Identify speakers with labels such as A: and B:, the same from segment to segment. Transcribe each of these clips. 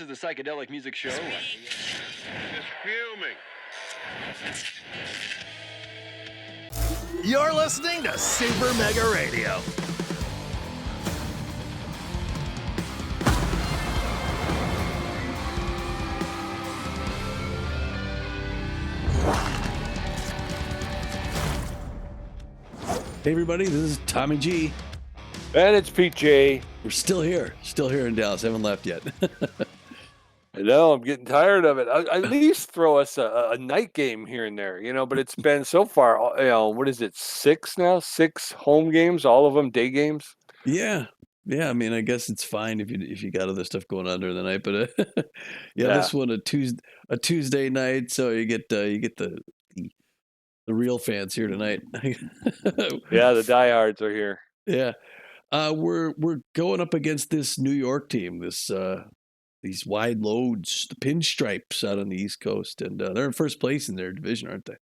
A: is the Psychedelic Music Show.
B: Just fuming.
C: You're listening to Super Mega Radio.
D: Hey everybody, this is Tommy G.
B: And it's PJ.
D: We're still here in Dallas. Haven't left yet.
B: I know, I'm getting tired of it. At least throw us a night game here and there, but it's been so far, what is it, 6 now? 6 home games, all of them day games?
D: Yeah. I mean, I guess it's fine if you got other stuff going on during the night, but this one a Tuesday night, so you get the real fans here tonight.
B: Yeah, the diehards are here.
D: Yeah. We're going up against this New York team, these Wideloads, the Pinstripes out on the East Coast, and they're in first place in their division, aren't they?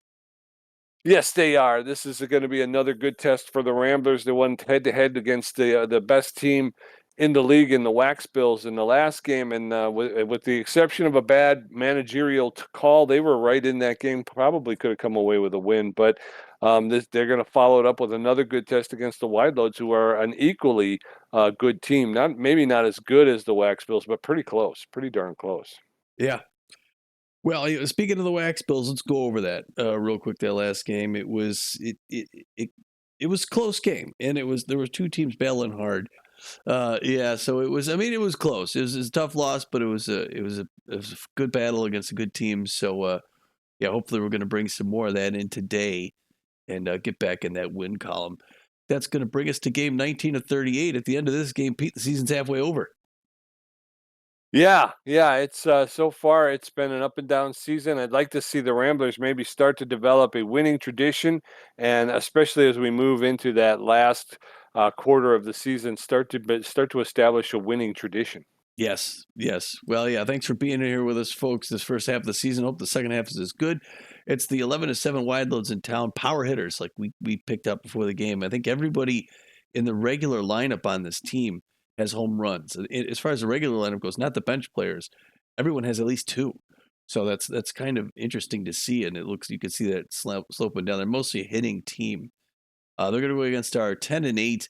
B: Yes, they are. This is going to be another good test for the Ramblers. They won head-to-head against the best team in the league in the Wax Bills in the last game, and with the exception of a bad managerial call, they were right in that game. Probably could have come away with a win, but they're going to follow it up with another good test against the Wideloads, who are an equally good team. Maybe not as good as the Wax Bills, but pretty close, pretty darn close.
D: Yeah. Well, speaking of the Wax Bills, let's go over that real quick. That last game, it was a close game, and there were two teams battling hard. So it was. I mean, it was close. It was a tough loss, but it was a good battle against a good team. So hopefully we're going to bring some more of that in today, and get back in that win column. That's going to bring us to game 19 of 38. At the end of this game, Pete, the season's halfway over.
B: Yeah. It's so far it's been an up and down season. I'd like to see the Ramblers maybe start to develop a winning tradition, and especially as we move into that last quarter of the season, start to establish a winning tradition.
D: Yes. Well, yeah. Thanks for being here with us, folks. This first half of the season. Hope the second half is as good. It's the 11-7 Wideloads in town. Power hitters, like we picked up before the game. I think everybody in the regular lineup on this team has home runs. As far as the regular lineup goes, not the bench players, everyone has at least 2. So that's kind of interesting to see, and you can see that sloping down. They're mostly a hitting team. They're going to go against our 10-8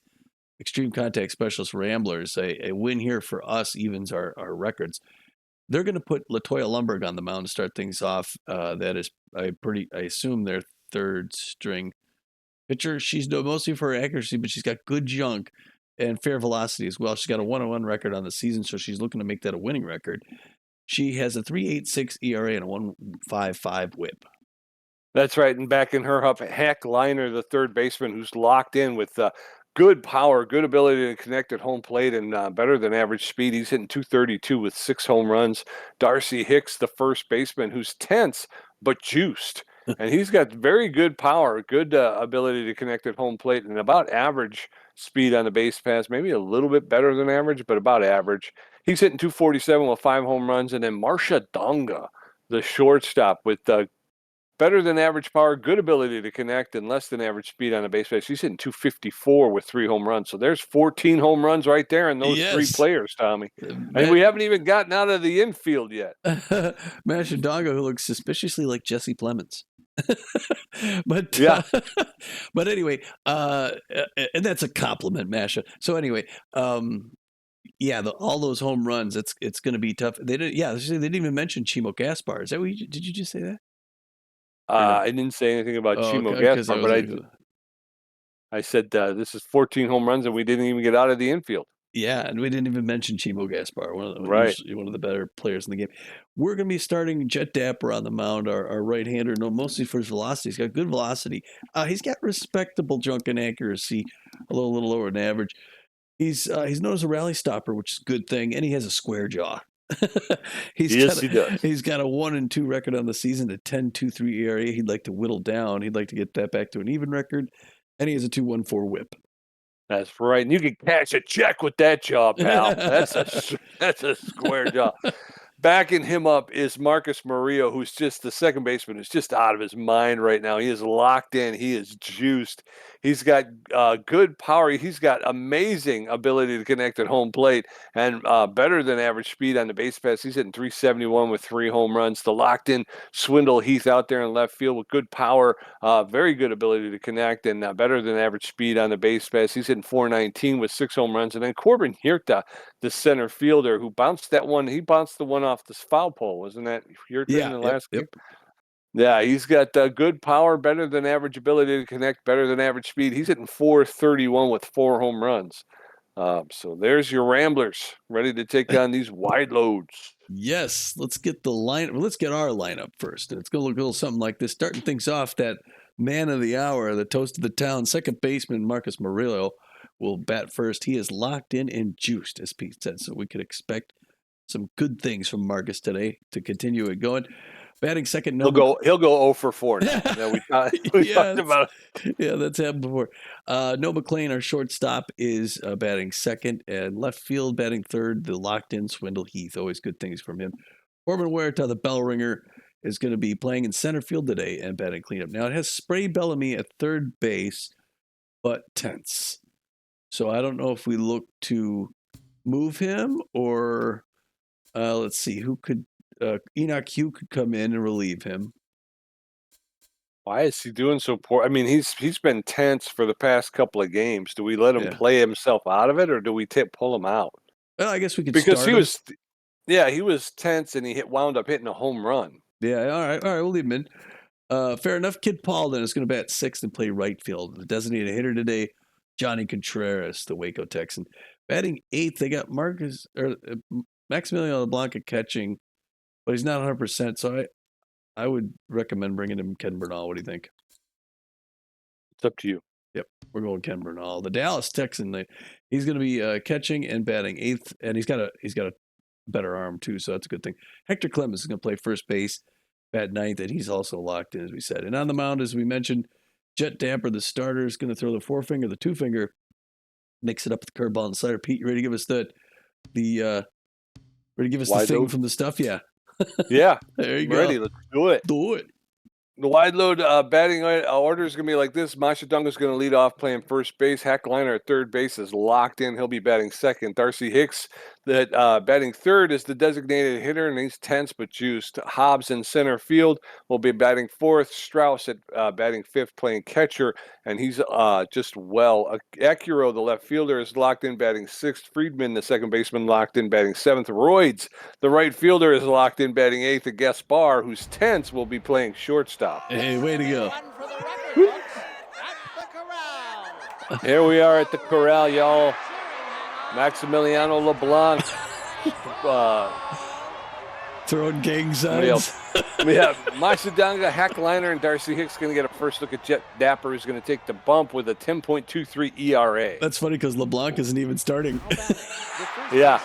D: extreme contact specialist Ramblers. A win here for us evens our records. They're going to put Latoya Lundberg on the mound to start things off. That is I assume their third string pitcher. She's known mostly for her accuracy, but she's got good junk and fair velocity as well. She's got a 1-1 record on the season, so she's looking to make that a winning record. She has a 3.86 ERA and a 1.55 WHIP.
B: That's right, and back in her up, Hack Liner, the third baseman, who's locked in with good power, good ability to connect at home plate, and better than average speed. He's hitting .232 with 6 home runs. Darcy Hicks, the first baseman, who's tense but juiced. And he's got very good power, good ability to connect at home plate, and about average speed on the base pass, maybe a little bit better than average, but about average. He's hitting .247 with 5 home runs. And then Marsha Donga, the shortstop, with better than average power, good ability to connect, and less than average speed on the base pass. She's hitting .254 with 3 home runs. So there's 14 home runs right there in those 3 players, Tommy. And we haven't even gotten out of the infield yet.
D: Masha Donga, who looks suspiciously like Jesse Plemons. But anyway, and that's a compliment, Masha. So anyway, all those home runs, it's going to be tough. They didn't even mention Chimo Gaspar. Is that what did you just say that?
B: I didn't say anything about Chimo Gaspar, but I said this is 14 home runs, and we didn't even get out of the infield.
D: Yeah, and we didn't even mention Chimo Gaspar, one of the better players in the game. We're going to be starting Jet Dapper on the mound, our right-hander, mostly for his velocity. He's got good velocity. He's got respectable junk and accuracy, a little lower than average. He's known as a rally stopper, which is a good thing, and he has a square jaw. He does. He's got a 1-2 record on the season, a 10.23 ERA. He'd like to whittle down. He'd like to get that back to an even record, and he has a 2.14 WHIP.
B: That's right. And you can cash a check with that jaw, pal. That's a square jaw. Backing him up is Marcus Murillo, who's just the second baseman, who's just out of his mind right now. He is locked in. He is juiced. He's got good power. He's got amazing ability to connect at home plate and better than average speed on the base pass. He's hitting 371 with 3 home runs. The locked in Swindle Heath out there in left field with good power, very good ability to connect, and better than average speed on the base pass. He's hitting 419 with 6 home runs. And then Corbin Hirta, the center fielder, who bounced that one. He bounced the one off this foul pole. Wasn't that Hirta in the last game? Yeah, he's got good power, better than average ability to connect, better than average speed. He's hitting 431 with 4 home runs. So there's your Ramblers ready to take on these Wideloads.
D: Yes, let's get the line. Well, let's get our lineup first. And it's going to look a little something like this. Starting things off, that man of the hour, the toast of the town, second baseman Marcus Murillo will bat first. He is locked in and juiced, as Pete said. So we could expect some good things from Marcus today to continue it going. Batting second,
B: He'll go 0 for 4 now. Yeah, we talked about it.
D: Yeah, that's happened before. Noah McLean, our shortstop, is batting second, and left field batting third, the locked-in Swindle Heath. Always good things from him. Corbin Huerta, the bell ringer, is going to be playing in center field today and batting cleanup. Now, it has Spray Bellamy at third base, but tense. So I don't know if we look to move him or let's see, who could Enoch Hugh could come in and relieve him.
B: Why is he doing so poor? I mean, he's been tense for the past couple of games. Do we let him play himself out of it, or do we pull him out?
D: Well, I guess we could
B: because
D: start
B: he was tense and he wound up hitting a home run.
D: Yeah, all right, we'll leave him in. Fair enough. Kid Paul then is going to bat sixth and play right field. The designated hitter today, Johnny Contreras, the Waco Texan. Batting eighth, they got Maximiliano LeBlanc catching, but he's not 100%. So I would recommend bringing him Ken Bernal. What do you think?
B: It's up to you.
D: Yep, we're going Ken Bernal. The Dallas Texan, he's going to be catching and batting eighth, and he's got a better arm too, so that's a good thing. Hector Clemens is going to play first base, bat ninth, and he's also locked in, as we said. And on the mound, as we mentioned, Jet Dapper, the starter, is going to throw the forefinger, the two finger, mix it up with the curveball and the slider. Pete, you ready to give us the thing from the stuff? Yeah.
B: Yeah.
D: There you
B: go. Ready. Let's do it.
D: Do it.
B: The wide load batting order is going to be like this. Masha Dunga is going to lead off playing first base. Hack Liner at third base is locked in. He'll be batting second. Darcy Hicks, that batting third, is the designated hitter, and he's tense but juiced. Hobbs in center field will be batting fourth. Strauss at batting fifth, playing catcher, and he's just well. Acuro, the left fielder, is locked in, batting sixth. Friedman, the second baseman, locked in, batting seventh. Royds, the right fielder, is locked in, batting eighth. And Gaspar, who's tense, will be playing shortstop.
D: Hey, way to go.
B: Here we are at the corral, y'all. Maximiliano LeBlanc.
D: Throwing gang signs.
B: Yeah, Mashadanga, Hack Liner, and Darcy Hicks going to get a first look at Jet Dapper, who's going to take the bump with a 10.23 ERA.
D: That's funny because LeBlanc isn't even starting.
B: Yeah.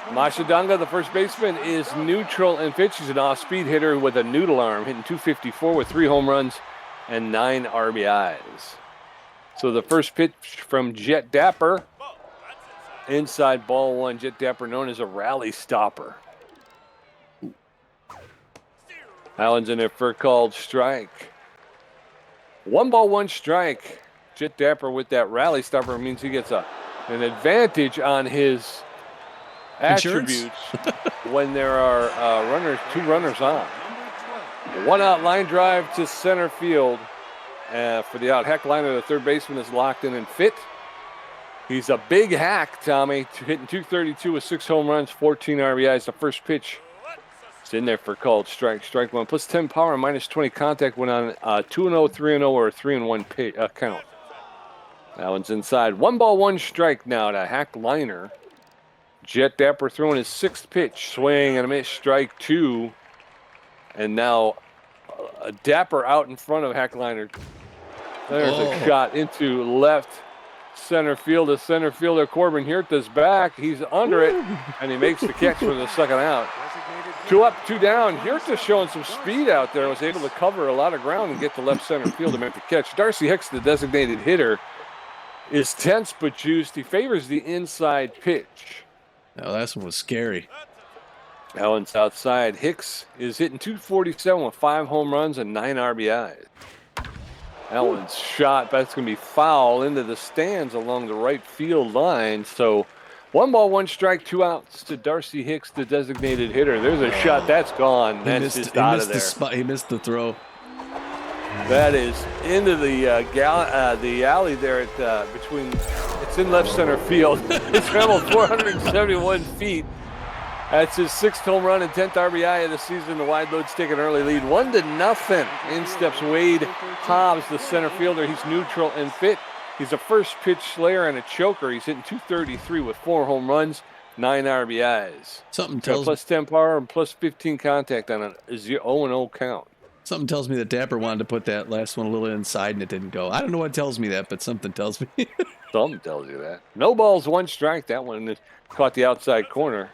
B: Mashadanga, the first baseman, is neutral and pitch. He's an off-speed hitter with a noodle arm, hitting 254 with 3 home runs and 9 RBIs. So the first pitch from Jet Dapper, inside ball one. Jet Dapper, known as a rally stopper. Allen's in there for a called strike. 1-1 strike. Jet Dapper with that rally stopper means he gets an advantage on his attributes when there are 2 runners on. 1 out line drive to center field for the out. Hack Liner, the third baseman, is locked in and fit. He's a big hack, Tommy, hitting 232 with 6 home runs, 14 RBIs. The first pitch is in there for called strike. Strike one, plus 10 power and minus 20 contact when on 2-0, 3-0, or a 3-1 count. That one's inside. 1-1 strike now to Hack Liner. Jet Dapper throwing his 6th pitch, swing and a miss, strike 2. And now Dapper out in front of Hack Liner. There's a shot into left center field. The center fielder, Corbin Hirta's back. He's under it, and he makes the catch for the second out. 2 up, 2 down. Hirta showing some speed out there. Was able to cover a lot of ground and get to left center field to make the catch. Darcy Hicks, the designated hitter, is tense but juiced. He favors the inside pitch.
D: Now, that one was scary.
B: Allen's outside. Hicks is hitting .247 with 5 home runs and 9 RBIs. Allen's shot, that's going to be foul into the stands along the right field line. So 1 ball, 1 strike, 2 outs to Darcy Hicks, the designated hitter. There's a shot that's gone. That's just out of there.
D: He missed the throw.
B: That is into the alley there at between. It's in left center field. It's traveled 471 feet. That's his 6th home run and 10th RBI of the season. The Wideloads take an early lead, 1-0. In steps Wade Hobbs, the center fielder. He's neutral and fit. He's a first pitch slayer and a choker. He's hitting .233 with 4 home runs, 9 RBIs.
D: Something tells
B: plus 10 power and plus 15 contact on a 0-0 count.
D: Something tells me that Dapper wanted to put that last one a little inside and it didn't go. I don't know what tells me that, but something tells me.
B: Something tells you that. No balls, 1 strike. That one caught the outside corner.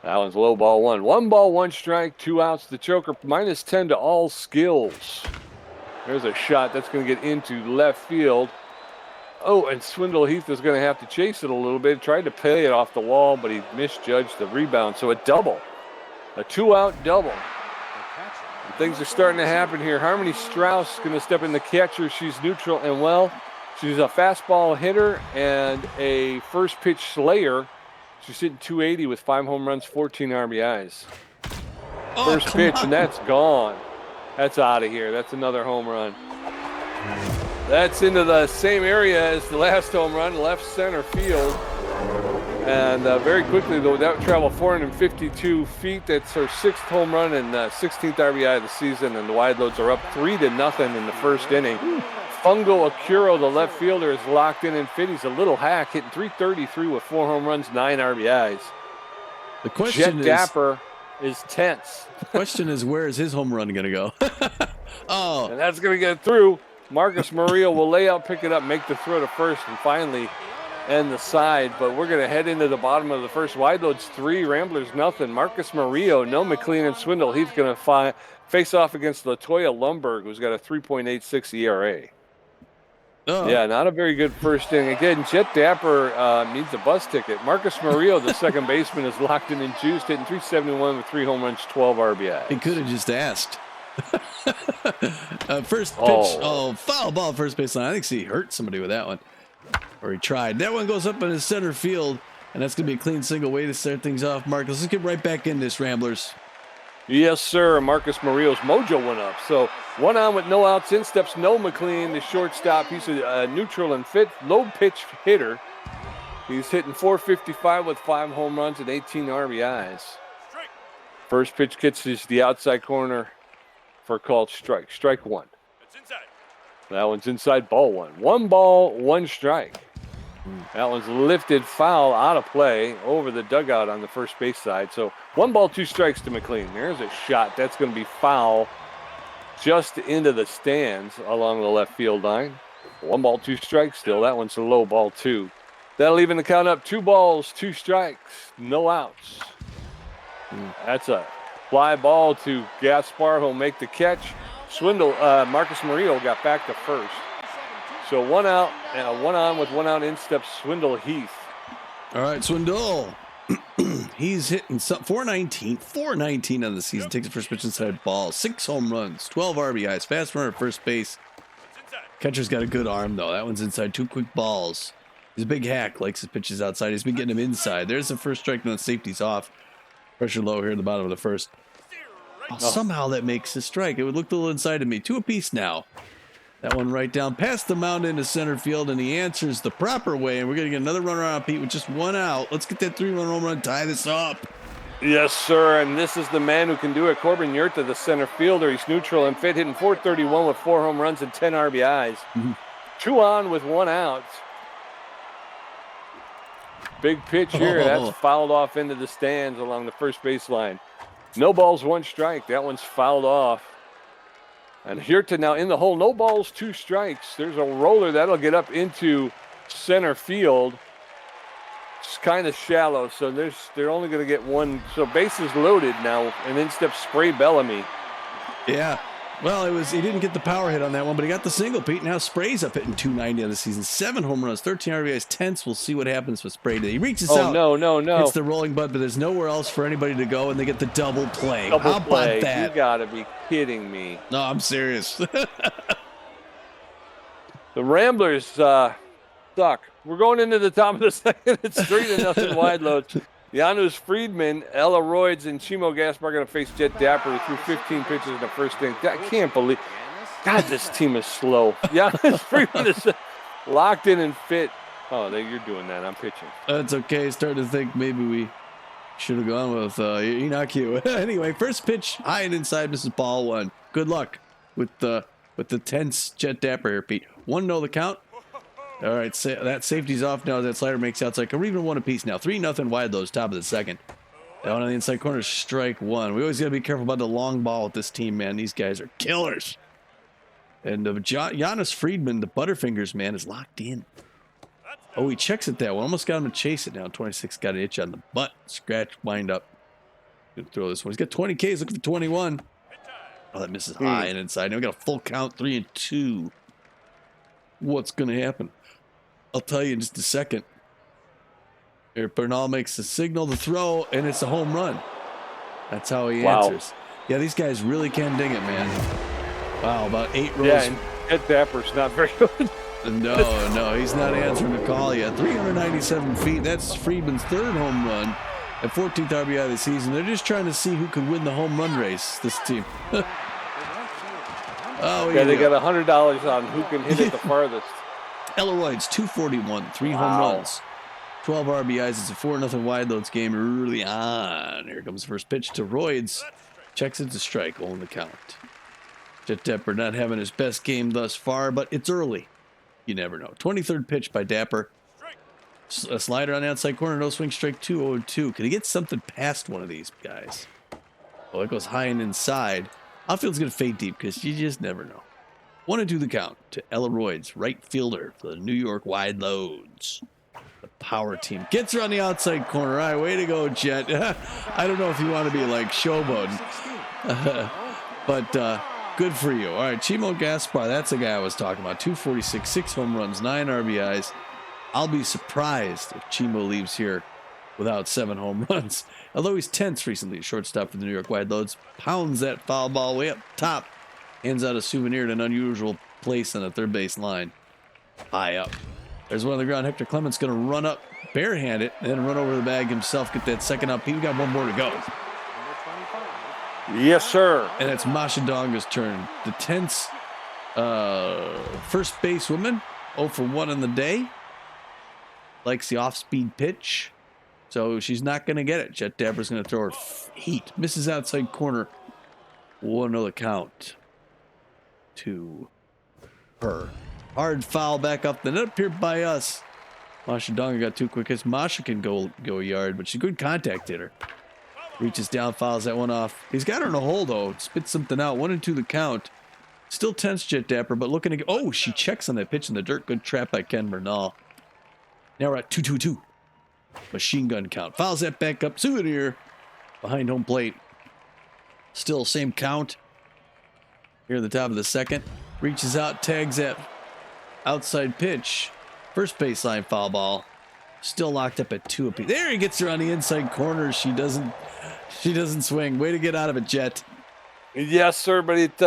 B: That one's low ball 1. 1 ball, 1 strike, 2 outs. The choker -10 to all skills. There's a shot that's going to get into left field. Oh, and Swindle Heath is going to have to chase it a little bit. Tried to play it off the wall, but he misjudged the rebound. So a double, a 2-out double. And things are starting to happen here. Harmony Strauss going to step in the catcher. She's neutral and well. She's a fastball hitter and a first pitch slayer. She's hitting .280 with 5 home runs, 14 RBIs. First pitch, and that's gone. That's out of here. That's another home run. That's into the same area as the last home run, left center field. And very quickly, though, that would travel 452 feet. That's her 6th home run and 16th RBI of the season. And the Wideloads are up 3-0 in the first inning. Fungo Akuro, the left fielder, is locked in and fit. He's a little hack, hitting .333 with 4 home runs, 9 RBIs.
D: The question
B: Jet Dapper is tense.
D: The question is, where is his home run going to go? Oh.
B: And that's going to get through. Marcus Murillo will lay out, pick it up, make the throw to first, and finally end the side. But we're going to head into the bottom of the first. Wideloads 3, Ramblers nothing. Marcus Murillo, no McLean and Swindle. He's going to face off against Latoya Lumberg, who's got a 3.86 ERA. Oh. Yeah, not a very good first inning. Again, Jet Dapper needs a bus ticket. Marcus Murillo, the second baseman, is locked in and juiced, hitting .371 with 3 home runs, 12 RBI.
D: He could have just asked. First pitch, foul ball first baseline. I think he hurt somebody with that one, or he tried. That one goes up in his center field, and that's going to be a clean single way to start things off. Marcus, let's get right back in this, Ramblers.
B: Yes, sir. Marcus Murillo's mojo went up. So 1 on with no outs. In steps no McLean, the shortstop. He's a neutral and fit, low pitch hitter. He's hitting .455 with 5 home runs and 18 RBIs. First pitch gets to the outside corner for a called strike. Strike 1. It's inside. That one's inside, ball 1. 1 ball, 1 strike. That one's lifted foul out of play over the dugout on the first base side. So 1 ball, 2 strikes to McLean. There's a shot. That's going to be foul just into the stands along the left field line. 1 ball, 2 strikes still. That one's a low ball 2. That'll even the count up. 2 balls, 2 strikes, no outs. That's a fly ball to Gaspar, who'll make the catch. Marcus Murillo got back to first. So 1 out, and 1 on with 1 out. In steps Swindle Heath.
D: All right, Swindle. He's hitting 419 on the season. Takes the first pitch inside ball. 6 home runs, 12 RBIs. Fast runner at first base. Catcher's got a good arm, though. That one's inside. 2 quick balls. He's a big hack. Likes his pitches outside. He's been getting them inside. There's the first strike, and the safety's off. Pressure low here at the bottom of the first. Somehow that makes a strike. It would look a little inside to me. 2 apiece now. That one right down past the mound into center field, and he answers the proper way, and we're going to get another runner on Pete with just 1 out. Let's get that 3-run home run, tie this up.
B: Yes, sir, and this is the man who can do it. Corbin Yurta, the center fielder. He's neutral and fit, hitting .431 with 4 home runs and 10 RBIs. 2 on with 1 out. Big pitch here. That's fouled off into the stands along the first baseline. No balls, 1 strike. That one's fouled off. And Hirta now in the hole. No balls, 2 strikes. There's a roller that'll get up into center field. It's kind of shallow, so they're only going to get 1. So bases loaded now, and then steps Spray Bellamy.
D: Yeah, Well, he didn't get the power hit on that one, but he got the single, Pete. Now Spray's up hitting 290 on the season. 7 home runs, 13 RBIs, 10s. We'll see what happens with Spray today. He reaches out.
B: No.
D: Hits the rolling butt, but there's nowhere else for anybody to go, and they get the double play.
B: How
D: about that?
B: You got to be kidding me.
D: No, I'm serious.
B: The Ramblers suck. We're going into the top of the second. It's 3-0 Wideloads. Janusz Friedman, Ella Royds, and Chimo Gaspar are going to face Jet Dapper, who threw 15 pitches in the first inning. I can't believe. God, this team is slow. Janusz Friedman is locked in and fit. Oh, you're doing that. I'm pitching.
D: That's okay. Starting to think maybe we should have gone with Enoch Hugh. Anyway, first pitch, high and inside, Mrs. Paul 1. Good luck with the tense Jet Dapper here, Pete. 1-0 the count. All right, that safety's off now. That slider makes outside. We're even 1 apiece now. 3-0 Wideloads, top of the second. Down on the inside corner, strike 1. We always got to be careful about the long ball with this team, man. These guys are killers. And Janusz Friedman, the Butterfingers, man, is locked in. Oh, he checks at that one. Almost got him to chase it now. 26 got an itch on the butt. Scratch, wind up. Gonna throw this one. He's got 20 Ks, looking for 21. Oh, that misses high and inside. Now we got a full count, 3-2. What's going to happen? I'll tell you in just a second. Here, Bernal makes the signal to throw, and it's a home run. That's how he answers. Yeah, these guys really can ding it, man. Wow, about 8 rows.
B: Yeah, and Jet Dapper's not very good.
D: No, he's not answering the call yet. 397 feet. That's Friedman's 3rd home run and 14th RBI of the season. They're just trying to see who can win the home run race, this team. They
B: got $100 on who can hit it the farthest.
D: Ella Royds, 241, 3 home runs, 12 RBIs. It's a 4-0 Wideloads game early on. Here comes the first pitch to Royds. Checks it to strike, 0 on the count. Jet Dapper not having his best game thus far, but it's early. You never know. 23rd pitch by Dapper. A slider on the outside corner, no swing, strike 2, 0-2. Can he get something past one of these guys? Oh, it goes high and inside. Outfield's going to fade deep because you just never know. 1-2 the count to Ella Royds, right fielder for the New York Wideloads. The power team gets her on the outside corner. All right, way to go, Jet. I don't know if you want to be like showboating, but good for you. All right, Chimo Gaspar, that's the guy I was talking about. 246, 6 home runs, 9 RBIs. I'll be surprised if Chimo leaves here without 7 home runs. Although he's tense recently, shortstop for the New York Wideloads, pounds that foul ball way up top. Hands out a souvenir at an unusual place on the third base line. High up. There's one on the ground. Hector Clements going to run up barehanded and then run over the bag himself, get that second up. He got 1 more to go.
B: Yes, sir.
D: And it's Masha Donga's turn. The tense first base woman, 0 for 1 in the day. Likes the off-speed pitch. So she's not going to get it. Jet Dapper's going to throw her heat. Misses outside corner. 1-0 count to her. Hard foul back up the net up here by us. Masha Donga got 2 quick hits. Masha can go a yard, but she's a good contact hitter. Reaches down, fouls that one off. He's got her in a hole, though. Spits something out. 1-2 the count. Still tense, Jet Dapper, but looking to... Oh, she checks on that pitch in the dirt. Good trap by Ken Bernal. Now we're at 2-2-2. Machine gun count. Fouls that back up. Souvenir behind home plate. Still same count. Here at the top of the second. Reaches out, tags that outside pitch. First baseline foul ball. Still locked up at 2 apiece. There he gets her on the inside corner. She doesn't swing. Way to get out of it, Jet.
B: Yes, sir, but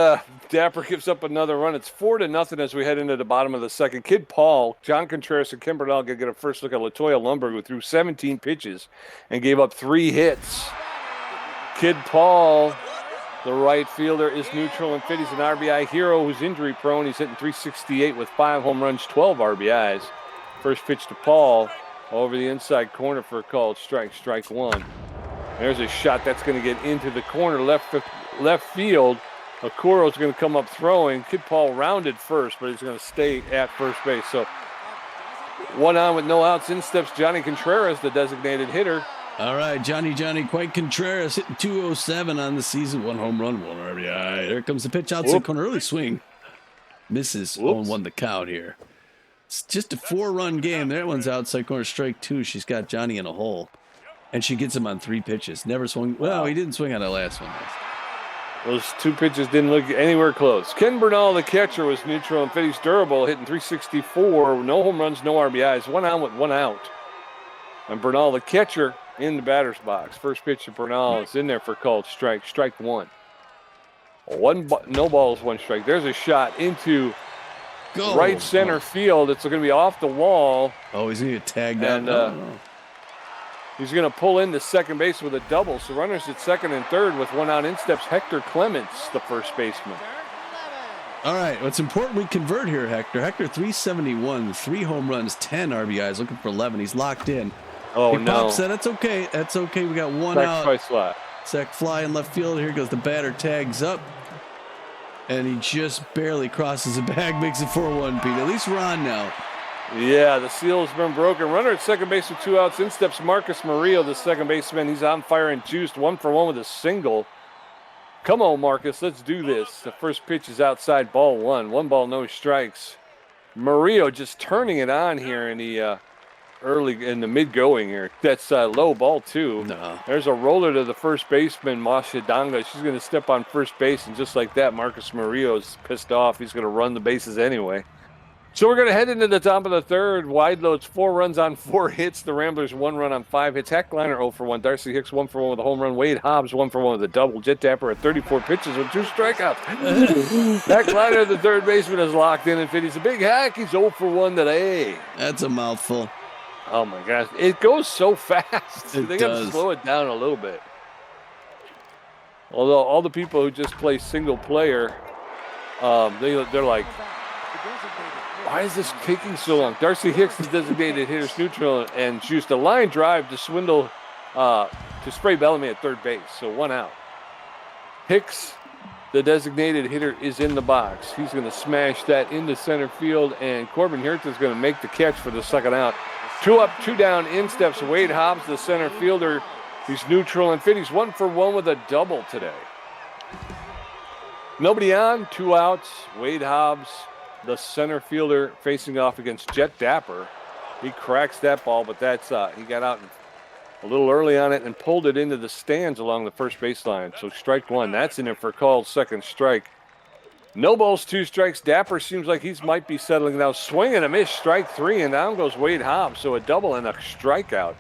B: Dapper gives up another run. It's 4-0 as we head into the bottom of the second. Kid Paul, John Contreras, and Kim Bernal get a first look at Latoya Lundberg, who threw 17 pitches and gave up 3 hits. Kid Paul, the right fielder, is neutral and fit. He's an RBI hero who's injury prone. He's hitting 368 with 5 home runs, 12 RBIs. First pitch to Paul over the inside corner for a called strike 1. There's a shot that's going to get into the corner left field. Okuro's going to come up throwing. Kid Paul rounded first, but he's going to stay at first base. So 1 on with no outs. In steps Johnny Contreras, the designated hitter.
D: All right, Johnny Quite Contreras hitting 207 on the season. 1 home run, 1 RBI. Here comes the pitch outside corner. Early swing. Misses. 0-1 the count here. It's just a 4-run game. That one's outside corner, strike 2. She's got Johnny in a hole. And she gets him on 3 pitches. Never swung. Well, he didn't swing on that last one.
B: Those two pitches didn't look anywhere close. Ken Bernal, the catcher, was neutral and fit. He's durable, hitting .364. No home runs, no RBIs. 1 out with 1 out. And Bernal, the catcher, in the batter's box. First pitch to Bernal is in there for called strike. Strike one. No balls, 1 strike. There's a shot into right center field. It's going to be off the wall.
D: Oh, he's going to get tagged out.
B: And he's going to pull into second base with a double. So runners at second and third with 1 out. In steps Hector Clements, the first baseman.
D: All right, what's important we convert here, Hector. Hector, 371, 3 home runs, 10 RBIs, looking for 11. He's locked in.
B: Oh,
D: he
B: no.
D: Pops that. That's okay. That's okay. We got 1 out.
B: Sacrifice fly.
D: Sack fly in left field. Here goes the batter. Tags up. And he just barely crosses the bag. Makes it 4-1, Pete. At least we're on now.
B: Yeah, the seal has been broken. Runner at second base with 2 outs. In steps Marcus Murillo, the second baseman. He's on fire and juiced. 1 for 1 with a single. Come on, Marcus. Let's do this. The first pitch is outside, ball 1. 1 ball, no strikes. Murillo just turning it on here in the early in the mid-going here. That's low, ball 2.
D: No.
B: There's a roller to the first baseman, Masha Danga. She's going to step on first base, and just like that, Marcus Murillo's pissed off. He's going to run the bases anyway. So we're going to head into the top of the third. Wideloads, 4 runs on 4 hits. The Ramblers, 1 run on 5 hits. Heckliner 0 for 1. Darcy Hicks 1 for 1 with a home run. Wade Hobbs 1 for 1 with a double. Jet Dapper at 34 pitches with 2 strikeouts. Heckliner, the third baseman, is locked in and fit. He's a big hack. He's 0 for 1 today.
D: That's a mouthful.
B: Oh, my gosh. It goes so fast. They got to slow it down a little bit. Although all the people who just play single player, they're like, why is this taking so long? Darcy Hicks, the designated hitter's neutral, and juiced a line drive to swindle, to spray Bellamy at third base. So 1 out. Hicks, the designated hitter, is in the box. He's going to smash that into center field, and Corbin Hirta is going to make the catch for the second out. 2 up, 2 down. In steps Wade Hobbs, the center fielder. He's neutral and fit. He's 1 for 1 with a double today. Nobody on, 2 outs. Wade Hobbs, the center fielder, facing off against Jet Dapper. He cracks that ball, but that's he got out a little early on it and pulled it into the stands along the first baseline. So strike 1. That's in it for called second strike. No balls, 2 strikes. Dapper seems like he might be settling now. Swing and a miss, strike 3, and down goes Wade Hobbs. So a double and a strikeout.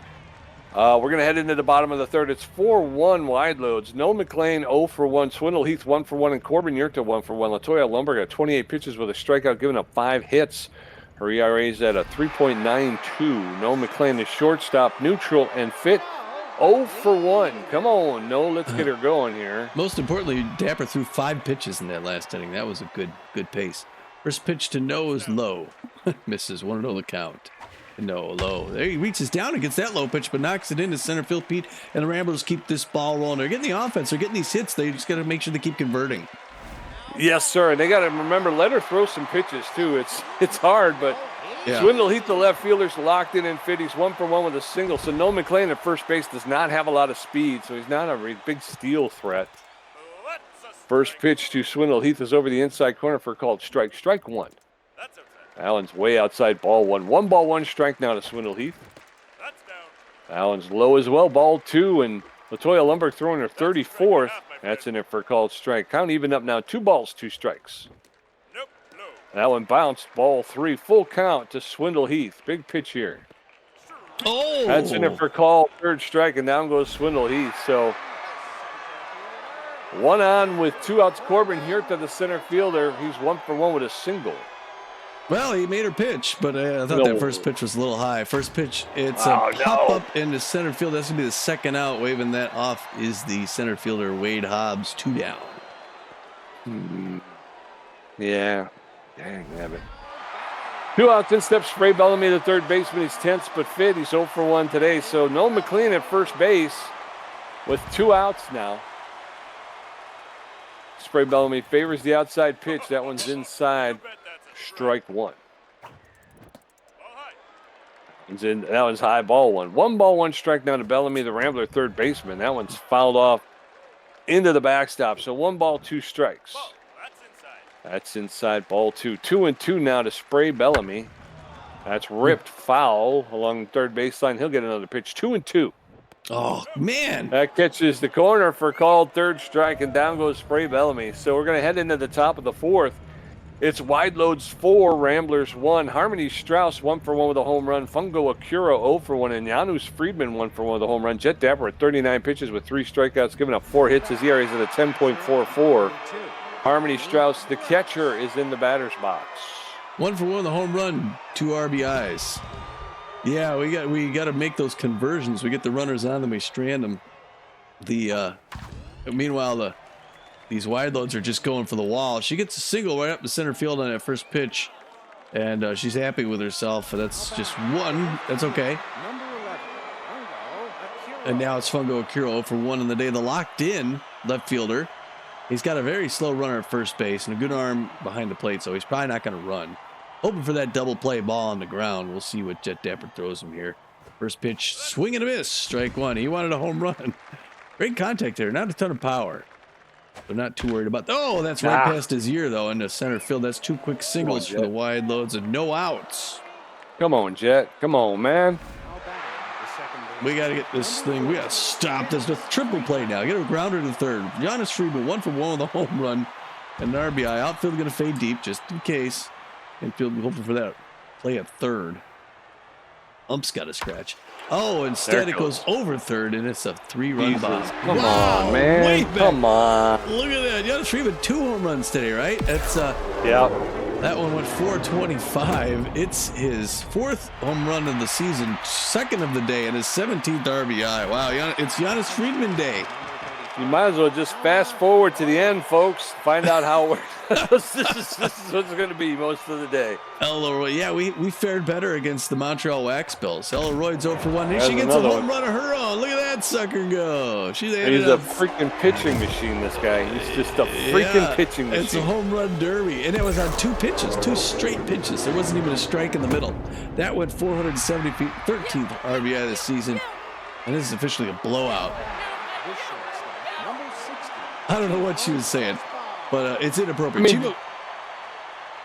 B: We're going to head into the bottom of the third. It's 4-1 Wideloads. Noel McLean 0 for 1. Swindle Heath 1 for 1. And Corbin Yurta 1 for 1. Latoya Lumberg got 28 pitches with a strikeout, giving up 5 hits. Her ERA is at a 3.92. Noel McLean is shortstop, neutral, and fit. 0 for 1. Come on, Noel. Let's get her going here.
D: Most importantly, Dapper threw 5 pitches in that last inning. That was a good pace. First pitch to nose, low. Misses. 1-0 the count. No, low. There he reaches down and gets that low pitch, but knocks it into center field, Pete. And the Ramblers keep this ball rolling. They're getting the offense. They're getting these hits. They just got to make sure they keep converting.
B: Yes, sir. And they got to remember, let her throw some pitches, too. It's hard, but Swindle Heath, the left fielder's locked in and fit. He's 1 for 1 with a single. So Noel McLean at first base does not have a lot of speed, so he's not a big steal threat. First pitch to Swindle Heath is over the inside corner for a called strike. Strike 1. Allen's way outside, ball 1. 1 ball, 1 strike now to Swindle Heath. Allen's low as well, ball 2, and Latoya Lumberg throwing her 34th. That's in it for a called strike. Count even up now, 2 balls, 2 strikes. That one bounced, ball 3, full count to Swindle Heath. Big pitch here.
D: Oh!
B: That's in it for call, 3rd strike, and down goes Swindle Heath. So 1 on with 2 outs. Corbin Hirta, the center fielder. He's 1 for 1 with a single.
D: Well, he made her pitch, but I thought that first pitch was a little high. First pitch, it's a pop-up into center field. That's going to be the second out. Waving that off is the center fielder, Wade Hobbs, 2 down.
B: Yeah. Dang, nabbit. 2 outs, in steps Spray Bellamy, the third baseman. He's tense but fit. He's 0 for 1 today. So Noel McLean at first base with 2 outs now. Spray Bellamy favors the outside pitch. That one's inside. Strike 1. That one's high, ball 1. 1 ball, 1 strike now to Bellamy, the Rambler third baseman. That one's fouled off into the backstop. So 1 ball, 2 strikes. That's inside, ball 2. 2-2 now to Spray Bellamy. That's ripped foul along the third baseline. He'll get another pitch. 2-2.
D: Oh, man.
B: That catches the corner for called third strike, and down goes Spray Bellamy. So we're going to head into the top of the fourth. It's Wideloads 4, Ramblers 1. Harmony Strauss 1 for 1 with a home run. Fungo Akira 0 for 1, and Janus Friedman 1 for 1 with a home run. Jet Dapper at 39 pitches with 3 strikeouts, giving up 4 hits. His ERA is at a 10.44. Harmony Strauss, the catcher, is in the batter's box.
D: 1 for 1 with a home run, 2 RBIs. Yeah, we got to make those conversions. We get the runners on them, we strand them. Meanwhile, these Wideloads are just going for the wall. She gets a single right up to center field on that first pitch, and she's happy with herself. That's just one. That's okay. And now it's Fungo Akira for 1 in the day. The locked-in left fielder. He's got a very slow runner at first base and a good arm behind the plate, so he's probably not going to run. Hoping for that double play ball on the ground. We'll see what Jet Dapper throws him here. First pitch, swing and a miss. Strike 1. He wanted a home run. Great contact there. Not a ton of power. They're not too worried about. Oh, that's right past his ear, though, into center field. That's 2 quick singles for the Wideloads and no outs.
B: Come on, Jet. Come on, man.
D: We got to get this thing. We got to stop this. The triple play now. Get a grounder to third. Janus Friedman 1 for 1 with a home run and an RBI. Outfield going to fade deep just in case. Infield hoping for that play at third. Ump's got a scratch. Oh, instead it goes over third, and it's a 3-run bomb.
B: Come on, man. Come on.
D: Look at that. Janus Friedman 2 home runs today, right? That's
B: yeah.
D: That one went 425. It's his 4th home run of the season, 2nd of the day, and his 17th RBI. Wow, it's Janus Friedman Day.
B: You might as well just fast forward to the end, folks. Find out how this is what's going to be most of the day.
D: Elroy, yeah, we fared better against the Montreal Wax Bills. Elroy's 0 for 1. Here she gets a home run of her own. Look at that sucker go. He's
B: a freaking pitching machine, this guy. He's just a freaking pitching machine.
D: It's a home run derby. And it was on 2 pitches, 2 straight pitches. There wasn't even a strike in the middle. That went 470 feet, 13th RBI this season. And this is officially a blowout. I don't know what she was saying, but it's inappropriate.
B: I mean,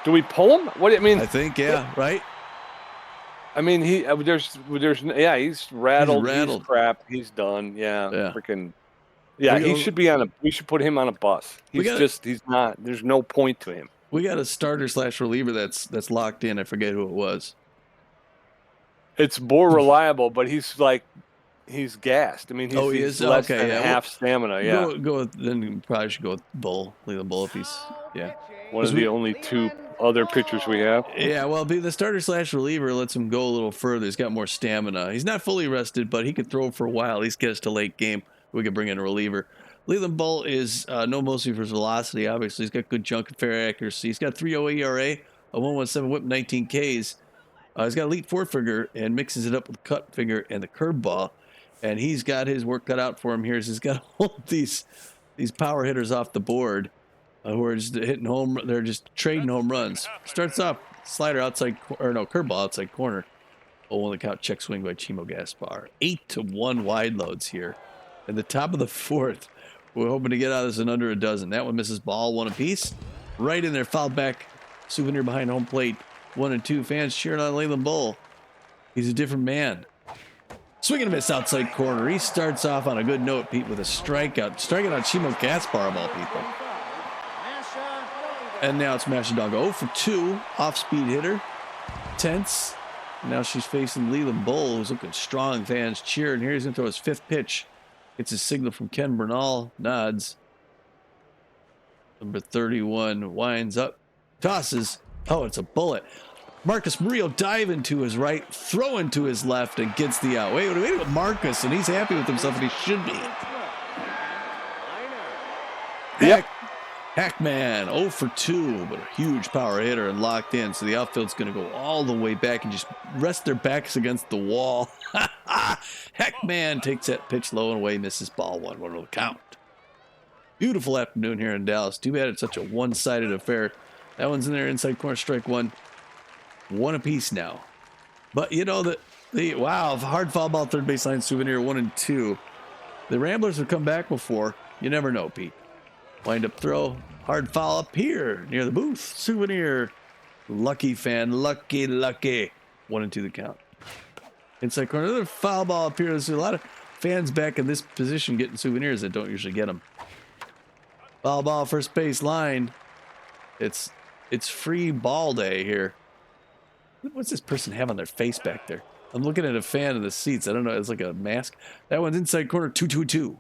B: do we pull him? What I mean?
D: I think, yeah, right.
B: I mean, he's rattled. He's crap. He's done. Yeah. Freaking. Yeah, he should be on a. We should put him on a bus. He's not. There's no point to him.
D: We got a starter/reliever that's locked in. I forget who it was.
B: It's more reliable, but he's gassed. I mean, he's less than half stamina. Yeah.
D: Then you probably should go with Bull. Leland Bull if he's
B: one of the only 2 other pitchers we have.
D: Yeah, well, be the starter/reliever lets him go a little further. He's got more stamina. He's not fully rested, but he could throw for a while. At least get us to late game. We could bring in a reliever. Leland Bull is no mostly for his velocity. Obviously, he's got good junk and fair accuracy. He's got 3.0 ERA, a 1.17 WHIP, 19 Ks. He's got elite 4-finger and mixes it up with the cut finger and the curveball. And he's got his work cut out for him here. He's got to hold these power hitters off the board who are just hitting home. They're just trading home runs. Starts off slider curveball outside corner. Oh, on the count, check swing by Chimo Gaspar. 8-1 Wideloads here. At the top of the 4th, we're hoping to get out of this in under a dozen. That one misses ball, 1 apiece. Right in there, fouled back. Souvenir behind home plate. 1 and 2 fans cheering on Leland Bull. He's a different man. Swing and a miss outside corner. He starts off on a good note, Pete, with a strikeout. Striking out Chimo Gaspar of all people. And now it's Mashadonga 0 for 2. Off-speed hitter. Tense. Now she's facing Leland Bull, who's looking strong. Fans cheer. And here he's going to throw his 5th pitch. Gets a signal from Ken Bernal. Nods. Number 31 winds up. Tosses. Oh, it's a bullet. Marcus Murillo diving to his right, throwing to his left, and gets the out. Wait a Marcus, and he's happy with himself, and he should be.
B: Yep.
D: Hackman, 0 for 2, but a huge power hitter and locked in, so the outfield's going to go all the way back and just rest their backs against the wall. Hackman takes that pitch low and away, misses ball 1 will count. Beautiful afternoon here in Dallas. Too bad it's such a one-sided affair. That one's in there, inside corner, strike 1. 1 apiece now. But you know hard foul ball, third baseline, Souvenir 1 and 2. The Ramblers have come back before. You never know, Pete. Wind up throw, hard foul up here near the booth. Souvenir, lucky fan, lucky. 1 and 2 the count. Inside corner, another foul ball up here. There's a lot of fans back in this position getting souvenirs that don't usually get them. Foul ball, first base line. It's free ball day here. What's this person have on their face back there? I'm looking at a fan in the seats. I don't know. It's like a mask. That one's inside corner, 2-2-2.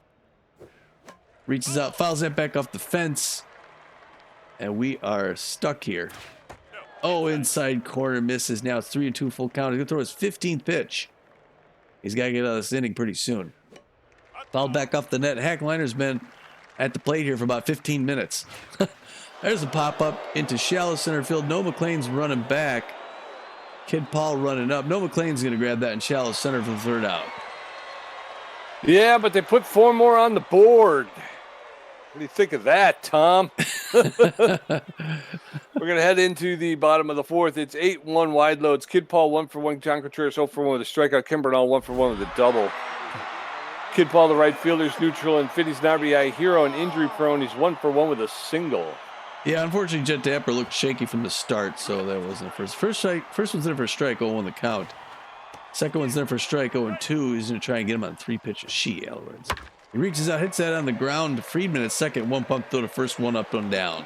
D: Reaches out, fouls that back off the fence. And we are stuck here. Oh, inside corner misses. Now it's 3-2 full count. He's going to throw his 15th pitch. He's got to get out of this inning pretty soon. Fouled back off the net. Hackliner's been at the plate here for about 15 minutes. There's a pop-up into shallow center field. Noah McLean's running back. Kid Paul running up. Noah McLean's going to grab that in shallow center for the third out.
B: Yeah, but they put 4 more on the board. What do you think of that, Tom? We're going to head into the bottom of the fourth. It's 8-1 Wideloads. Kid Paul 1 for 1. John Contreras 0 for 1 with a strikeout. Kim Bernal 1 for 1 with a double. Kid Paul, the right fielder's neutral, and Fitty's an RBI hero and injury prone. He's 1 for 1 with a single.
D: Yeah, unfortunately, Jet Dapper looked shaky from the start, so that wasn't the first. First one's there for a strike, 0-1 the count. Second one's there for a strike, 0-2. He's going to try and get him on 3 pitches. Alvarez. He reaches out, hits that on the ground. Friedman at second, 1 pump throw to first, 1 up, 1 down.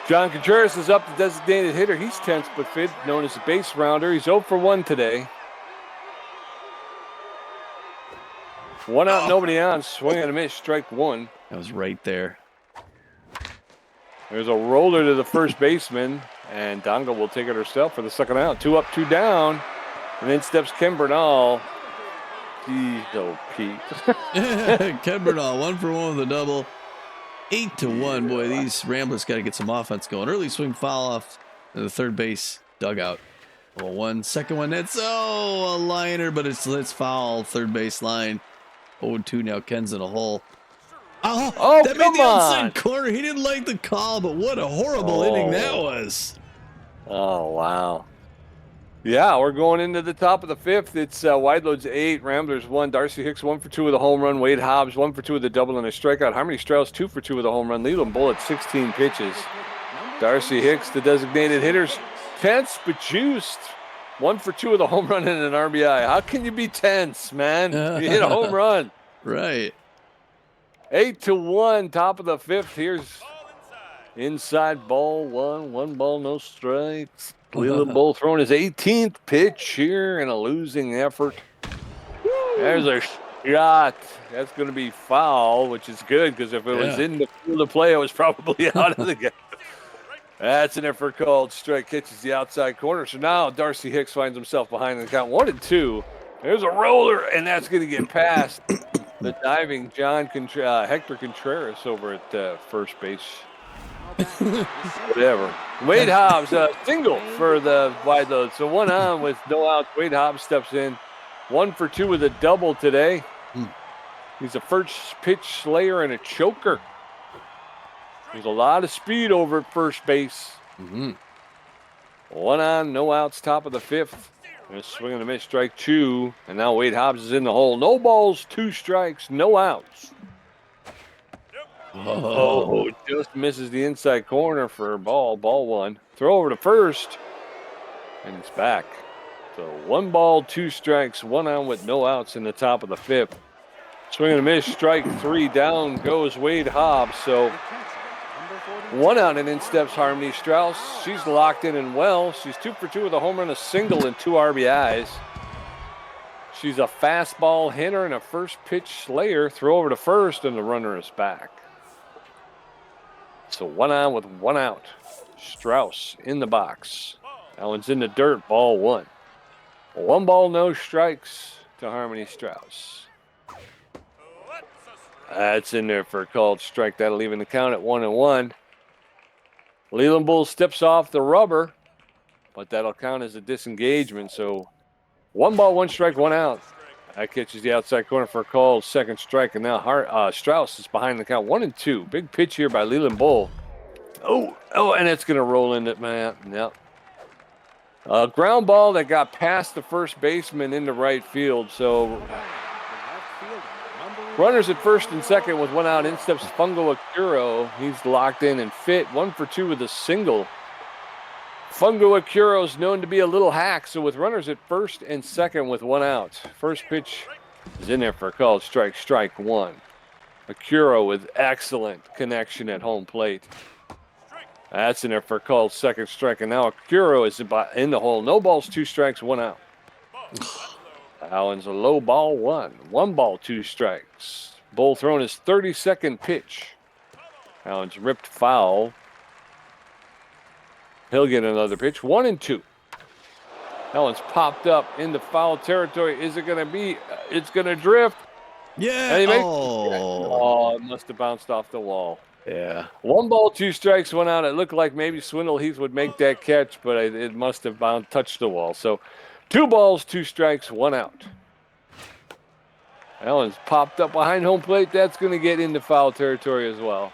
B: John Contreras is up, the designated hitter. He's tense but fit, known as a base rounder. He's 0 for 1 today. 1 out, nobody on. Swing and a miss, strike 1.
D: That was right there.
B: There's a roller to the first baseman, and Donga will take it herself for the second out. 2 up, 2 down. And then steps Kim Bernal. Jeez, oh, Pete.
D: Kim Bernal, 1 for 1 with a double. 8-1. Boy, these Ramblers got to get some offense going. Early swing foul off in the third base dugout. 0-1. Second one, it's a liner, but it's foul. Third base line. 0-2 now. Ken's in a hole. Oh, that made the outside corner. He didn't like the call, but what a horrible inning that was.
B: Oh, wow. Yeah, we're going into the top of the fifth. It's Wideloads 8, Ramblers 1. Darcy Hicks 1 for 2 with a home run. Wade Hobbs 1 for 2 with a double and a strikeout. Harmony Strauss 2 for 2 with a home run. Leland Bullitt 16 pitches. Darcy Hicks, the designated hitters, tense but juiced. 1 for 2 with a home run and an RBI. How can you be tense, man? You hit a home run.
D: Right.
B: 8-1, top of the fifth. Here's inside ball 1. 1 ball, no strikes. Leland Bull throwing his 18th pitch here in a losing effort. There's a shot. That's going to be foul, which is good because if it was in the field of play, it was probably out of the game. That's an effort called strike. Catches the outside corner. So now Darcy Hicks finds himself behind the count 1-2. There's a roller, and that's going to get past the diving Hector Contreras over at first base. Whatever. Wade Hobbs, single for the Wideloads. So 1 on with no outs. Wade Hobbs steps in. 1 for 2 with a double today. He's a first pitch slayer and a choker. There's a lot of speed over at first base. 1 on, no outs, top of the fifth. And a swing and a miss, strike 2. And now Wade Hobbs is in the hole. No balls, 2 strikes, no outs. Oh, just misses the inside corner for ball 1. Throw over to first, and it's back. So 1 ball, 2 strikes, 1 on with no outs in the top of the fifth. Swing and a miss, strike 3. Down goes Wade Hobbs. So 1 out, and in steps Harmony Strauss. She's locked in and well. She's 2 for 2 with a home run, a single, and 2 RBIs. She's a fastball hitter and a first pitch slayer. Throw over to first, and the runner is back. So 1 on with 1 out. Strauss in the box. That one's in the dirt, ball 1. 1 ball, no strikes to Harmony Strauss. That's in there for a called strike. That'll even the count at 1-1. Leland Bull steps off the rubber, but that'll count as a disengagement. So 1 ball, 1 strike, 1 out. That catches the outside corner for a call, second strike, and now Strauss is behind the count, 1-2. Big pitch here by Leland Bull. Oh, and it's going to roll into man. Yep. A ground ball that got past the first baseman into right field. So runners at first and second with 1 out. In steps Fungo Akuro. He's locked in and fit. 1 for 2 with a single. Fungo Akuro is known to be a little hack, so with runners at first and second with 1 out. First pitch is in there for a called strike, strike 1. Akuro with excellent connection at home plate. That's in there for a called second strike, and now Akuro is in the hole. No balls, 2 strikes, 1 out. Allen's a low ball 1. 1 ball, 2 strikes. Bull thrown his 32nd pitch. Allen's ripped foul. He'll get another pitch. 1-2. Allen's popped up into foul territory. Is it going to be? It's going to drift.
D: Yeah.
B: Oh, it must have bounced off the wall.
D: Yeah.
B: 1 ball, 2 strikes, 1 out. It looked like maybe Swindle Heath would make that catch, but it must have touched the wall. So 2 balls, 2 strikes, 1 out. Allen's popped up behind home plate. That's going to get into foul territory as well.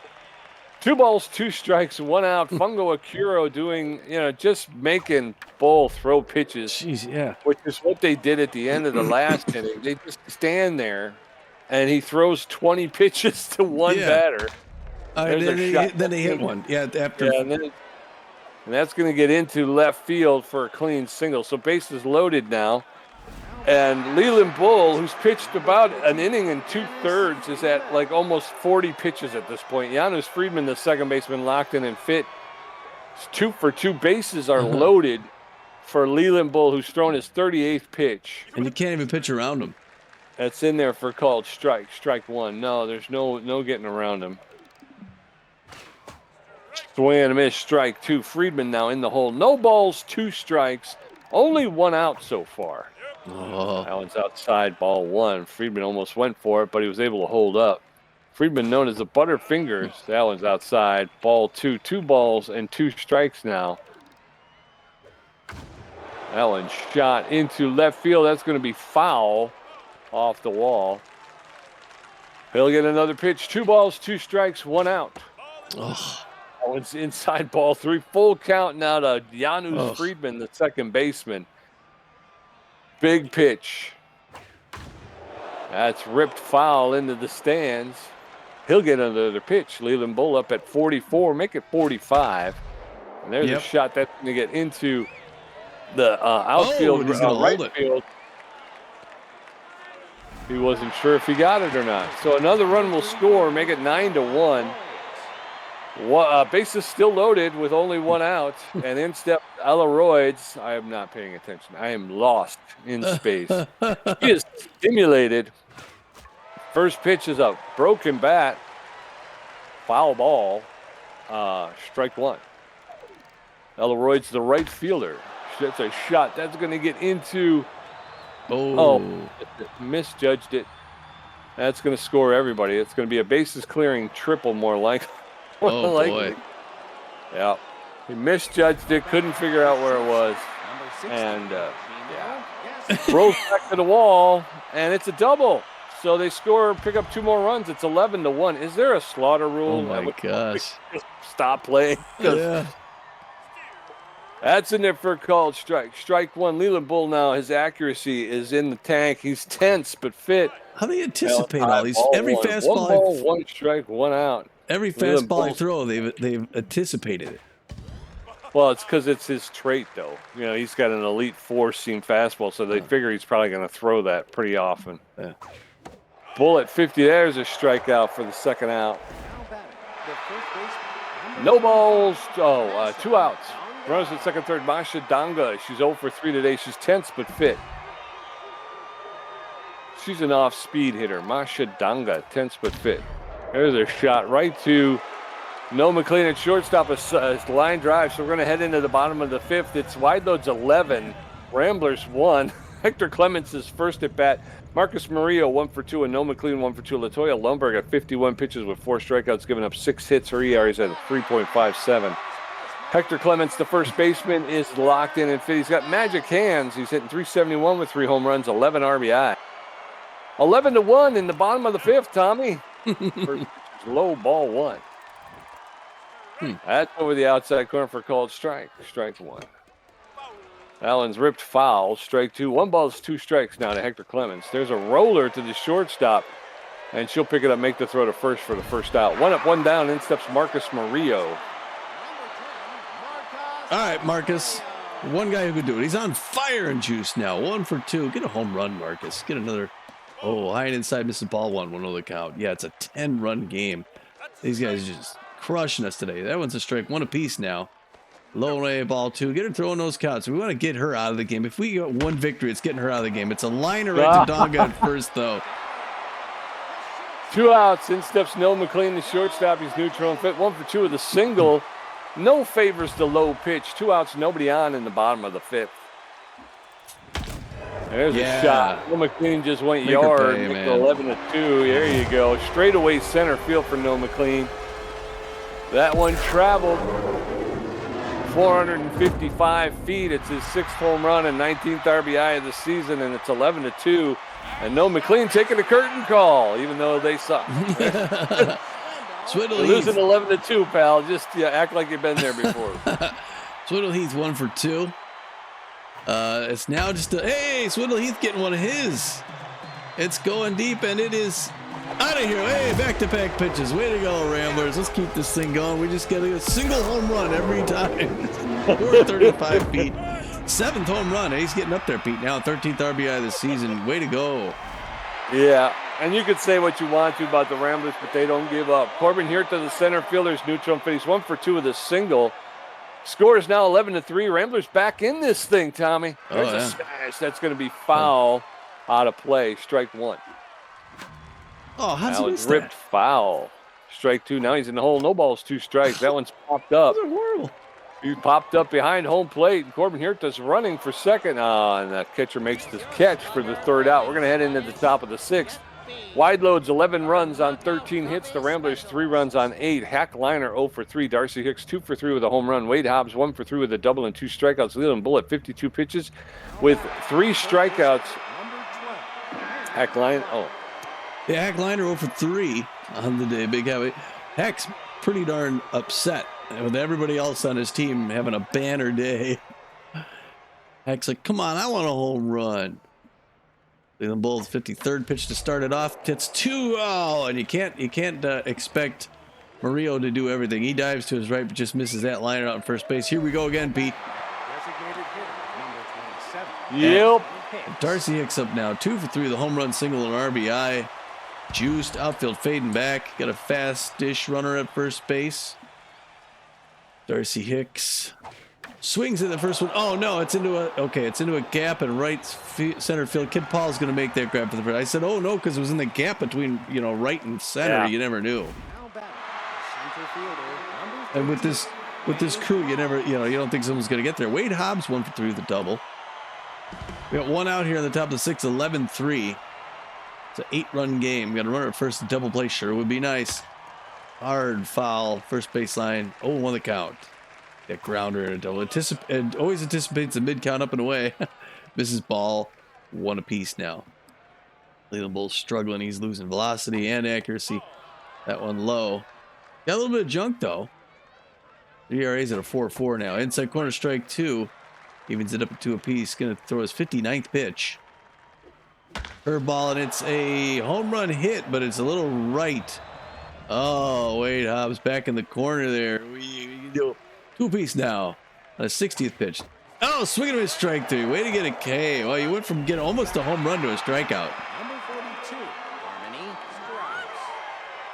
B: 2 balls, 2 strikes, 1 out. Fungo Akuro doing, just making Bull throw pitches.
D: Jeez, yeah.
B: Which is what they did at the end of the last inning. They just stand there, and he throws 20 pitches to one batter.
D: Then they hit one. Yeah, after.
B: Yeah, and that's going to get into left field for a clean single. So bases loaded now. And Leland Bull, who's pitched about an inning and 2/3, is at like almost 40 pitches at this point. Janusz Friedman, the second baseman, locked in and fit. It's 2 for 2. Bases are loaded for Leland Bull, who's thrown his 38th pitch.
D: And you can't even pitch around him.
B: That's in there for called strike, strike 1. No, there's no getting around him. Swing and a miss, strike 2. Friedman now in the hole. No balls, 2 strikes. Only 1 out so far.
D: Oh.
B: Allen's outside, ball 1. Friedman almost went for it, but he was able to hold up. Friedman, known as the Butterfingers. Allen's outside, ball 2. 2 balls and 2 strikes now. Allen shot into left field. That's going to be foul off the wall. He'll get another pitch. 2 balls, 2 strikes, 1 out.
D: Oh.
B: Allen's inside, ball 3. Full count now to Janusz Friedman, the second baseman. Big pitch. That's ripped foul into the stands. He'll get another pitch. Leland Bull up at 44, make it 45. And there's a shot that's going to get into the outfield, right field. He wasn't sure if he got it or not. So another run will score, make it 9-1. Bases still loaded with only 1 out, and in step Wideloads. I am not paying attention. I am lost in space. He is stimulated. First pitch is a broken bat. Foul ball. Strike 1. Wideloads, the right fielder. That's a shot. That's going to get into. Misjudged it. That's going to score everybody. It's going to be a bases clearing triple more likely.
D: Oh, boy.
B: Yeah. He misjudged it, couldn't figure out where it was. And, rolls back to the wall, and it's a double. So they pick up 2 more runs. It's 11-1. Is there a slaughter rule?
D: Oh, my gosh.
B: Stop playing.
D: Yeah.
B: That's in there for a called strike. Strike 1. Leland Bull now, his accuracy is in the tank. He's tense but fit.
D: How do they anticipate all these? Every fastball.
B: 1 ball, 1 strike, 1 out.
D: Every fastball I throw, they've anticipated it.
B: Well, it's because it's his trait, though. He's got an elite 4-seam fastball, so they figure he's probably going to throw that pretty often.
D: Yeah.
B: Bull at 50. There's a strikeout for the second out. No balls. 2 outs. Runners at second, third. Masha Danga. She's 0 for 3 today. She's tense but fit. She's an off-speed hitter. Masha Danga, tense but fit. There's a shot right to Noah McLean at shortstop, a line drive. So we're going to head into the bottom of the 5th. It's Wideloads 11, Ramblers 1. Hector Clements is first at bat. Marcus Murillo 1 for 2, and Noah McLean 1 for 2. Latoya Lundberg at 51 pitches with 4 strikeouts, giving up 6 hits. Her ERA is at a 3.57. Hector Clements, the first baseman, is locked in and fit. He's got magic hands. He's hitting .371 with 3 home runs, 11 RBI. 11-1 in the bottom of the 5th, Tommy. First low, ball 1. That's over the outside corner for called strike. Strike 1. Allen's ripped foul. Strike 2. 1 ball is 2 strikes now to Hector Clements. There's a roller to the shortstop, and she'll pick it up, make the throw to first for the first out. 1 up, 1 down. In steps Marcus Murillo.
D: All right, Marcus. One guy who could do it. He's on fire and juice now. 1 for 2. Get a home run, Marcus. Get another. Oh, high and inside, misses ball 1. 1 the count. Yeah, it's a 10-run game. These guys are just crushing us today. That one's a strike. 1 apiece now. Low away, ball 2. Get her throwing those counts. We want to get her out of the game. If we get one victory, it's getting her out of the game. It's a liner right to Donga at first, though.
B: 2 outs. In steps Noah McLean, the shortstop. He's neutral and fit. 1 for 2 with a single. No favors the low pitch. 2 outs, nobody on in the bottom of the 5th. There's a shot. Noah McLean just went yard. Make it 11-2. There you go. Straightaway center field for Noah McLean. That one traveled 455 feet. It's his 6th home run and 19th RBI of the season, and it's 11-2. And Noah McLean taking a curtain call, even though they suck.
D: Swiddle
B: losing 11-2, pal. Just act like you've been there before.
D: Swiddle Heath 1 for 2. It's now just hey, Swiddle Heath getting one of his. It's going deep, and it is out of here. Hey, back-to-back pitches. Way to go, Ramblers. Let's keep this thing going. We just get a single home run every time. 435 feet. 7th home run. He's getting up there, Pete. Now 13th RBI of the season. Way to go.
B: Yeah, and you could say what you want to about the Ramblers, but they don't give up. Corbin here to the center fielder's neutral and finish. 1 for 2 with a single. Score is now 11-3. Ramblers back in this thing, Tommy. There's a smash. That's going to be foul out of play. Strike 1.
D: Oh, how's he miss
B: ripped
D: that?
B: Foul. Strike 2. Now he's in the hole. No balls, 2 strikes. That one's popped up.
D: Those are horrible.
B: He popped up behind home plate. Corbin Hirta's running for second. And the catcher makes the catch for the 3rd out. We're going to head into the top of the 6th. Wideloads 11 runs on 13 hits. The Ramblers 3 runs on 8. Hack Liner 0 for 3. Darcy Hicks 2 for 3 with a home run. Wade Hobbs 1 for 3 with a double and 2 strikeouts. Leland Bull at 52 pitches with 3 strikeouts. Hack Liner.
D: Yeah, Hack Liner 0 for 3 on the day. Big Hack. Hack's pretty darn upset with everybody else on his team having a banner day. Hack's like, come on, I want a home run. Leland Bull's 53rd pitch to start it off. Hits 2. Oh, and you can't expect Murillo to do everything. He dives to his right, but just misses that liner out in first base. Here we go again, Pete.
C: Designated hitter, number 27.
B: Yep.
D: Darcy Hicks up now. 2 for 3 with a home run, single, and RBI. Juiced, outfield fading back. Got a fast-ish runner at first base. Darcy Hicks swings at the first one. Oh no, it's into a gap in right center field. Kid Paul's going to make that grab for the first. I said, oh no, because it was in the gap between right and center.
B: Yeah.
D: You never knew. And with this crew, you don't think someone's going to get there. Wade Hobbs 1 for 3 with a double. We got 1 out here on the top of the 6th, 11-3. It's an 8-run game. We got a runner at first, double play sure would be nice. Hard foul, first baseline. 0-1 the count. That grounder and a double. Always anticipates the mid count up and away. Misses ball. 1 apiece now. Leland Bull's struggling. He's losing velocity and accuracy. That one low. Got a little bit of junk though. The ERA's at a 4.4 now. Inside corner, strike 2. Evens it up at 2 apiece. Going to throw his 59th pitch. Curveball, and it's a home run hit, but it's a little right. Oh, Wade Hobbs back in the corner there. We do 2 apiece now. On a 60th pitch. Oh, swinging with strike 3. Way to get a K. Well, you went from getting almost a home run to a strikeout.
C: Number 42, Harmony Strauss.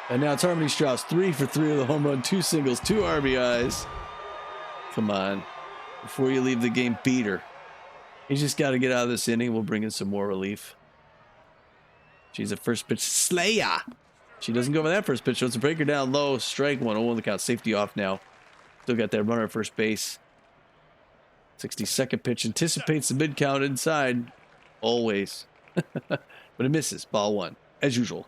D: And now it's Harmony Strauss. 3 for 3 with a home run, 2 singles, 2 RBIs. Come on. Before you leave the game, beat her. He's just got to get out of this inning. We'll bring in some more relief. She's a first pitch slayer. She doesn't go for that first pitch. So it's a breaker down low. Strike 1. 0-1 the count. Safety off now. Still got that runner at first base. 62nd pitch. Anticipates the mid count inside. Always. But it misses. Ball 1. As usual.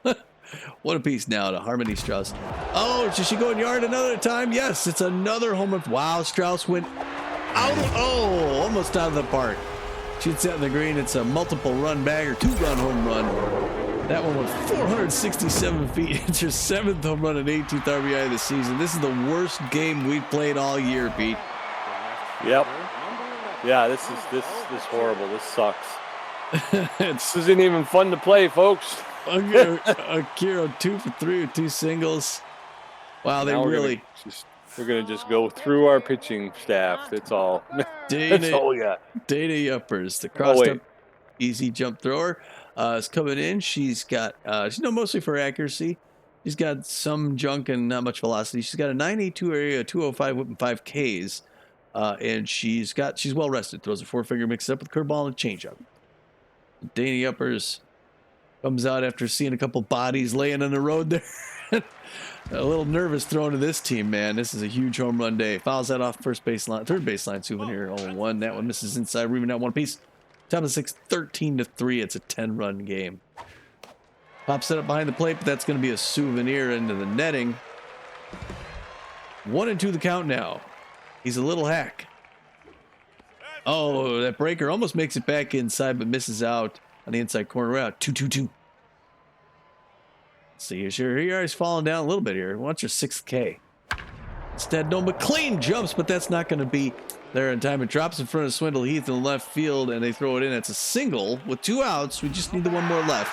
D: 1 apiece now to Harmony Strauss. Oh, does she go in yard another time? Yes, it's another home run. Wow, Strauss went out. Oh, almost out of the park. She'd set in the green. It's a multiple run bagger. 2-run home run. That one went 467 feet. It's her 7th home run and 18th RBI of the season. This is the worst game we've played all year, Pete.
B: Yep. Yeah, this is horrible. This sucks. This isn't even fun to play, folks.
D: Akira 2 for 3 with 2 singles. Wow, they
B: Now we're
D: really
B: gonna just We're going to just go through our pitching staff. That's all. That's
D: Dana,
B: all we got.
D: Dana Yuppers, the
B: Oh,
D: crossed
B: wait.
D: up easy jump thrower, is coming in. She's got, she's known mostly for accuracy. She's got some junk and not much velocity. She's got a 982 area, 205 whip and 5 Ks. And she's well rested. Throws a 4-finger mix up with curveball and changeup. Dana Yuppers comes out after seeing a couple bodies laying on the road there. A little nervous throwing to this team, man. This is a huge home run day. Fouls that off third baseline souvenir. 0-1. That one misses inside. Reaming out one piece. Top of the 6th, 13-3. It's a 10-run game. Pops it up behind the plate, but that's going to be a souvenir into the netting. 1-2 the count now. He's a little hack. Oh, that breaker almost makes it back inside, but misses out on the inside corner. We're out 2-2-2. See, here he's falling down a little bit here. Wants your 6th K. Instead, no, McLean jumps, but that's not going to be there in time. It drops in front of Swindle Heath in the left field, and they throw it in. It's a single with 2 outs. We just need the one more left.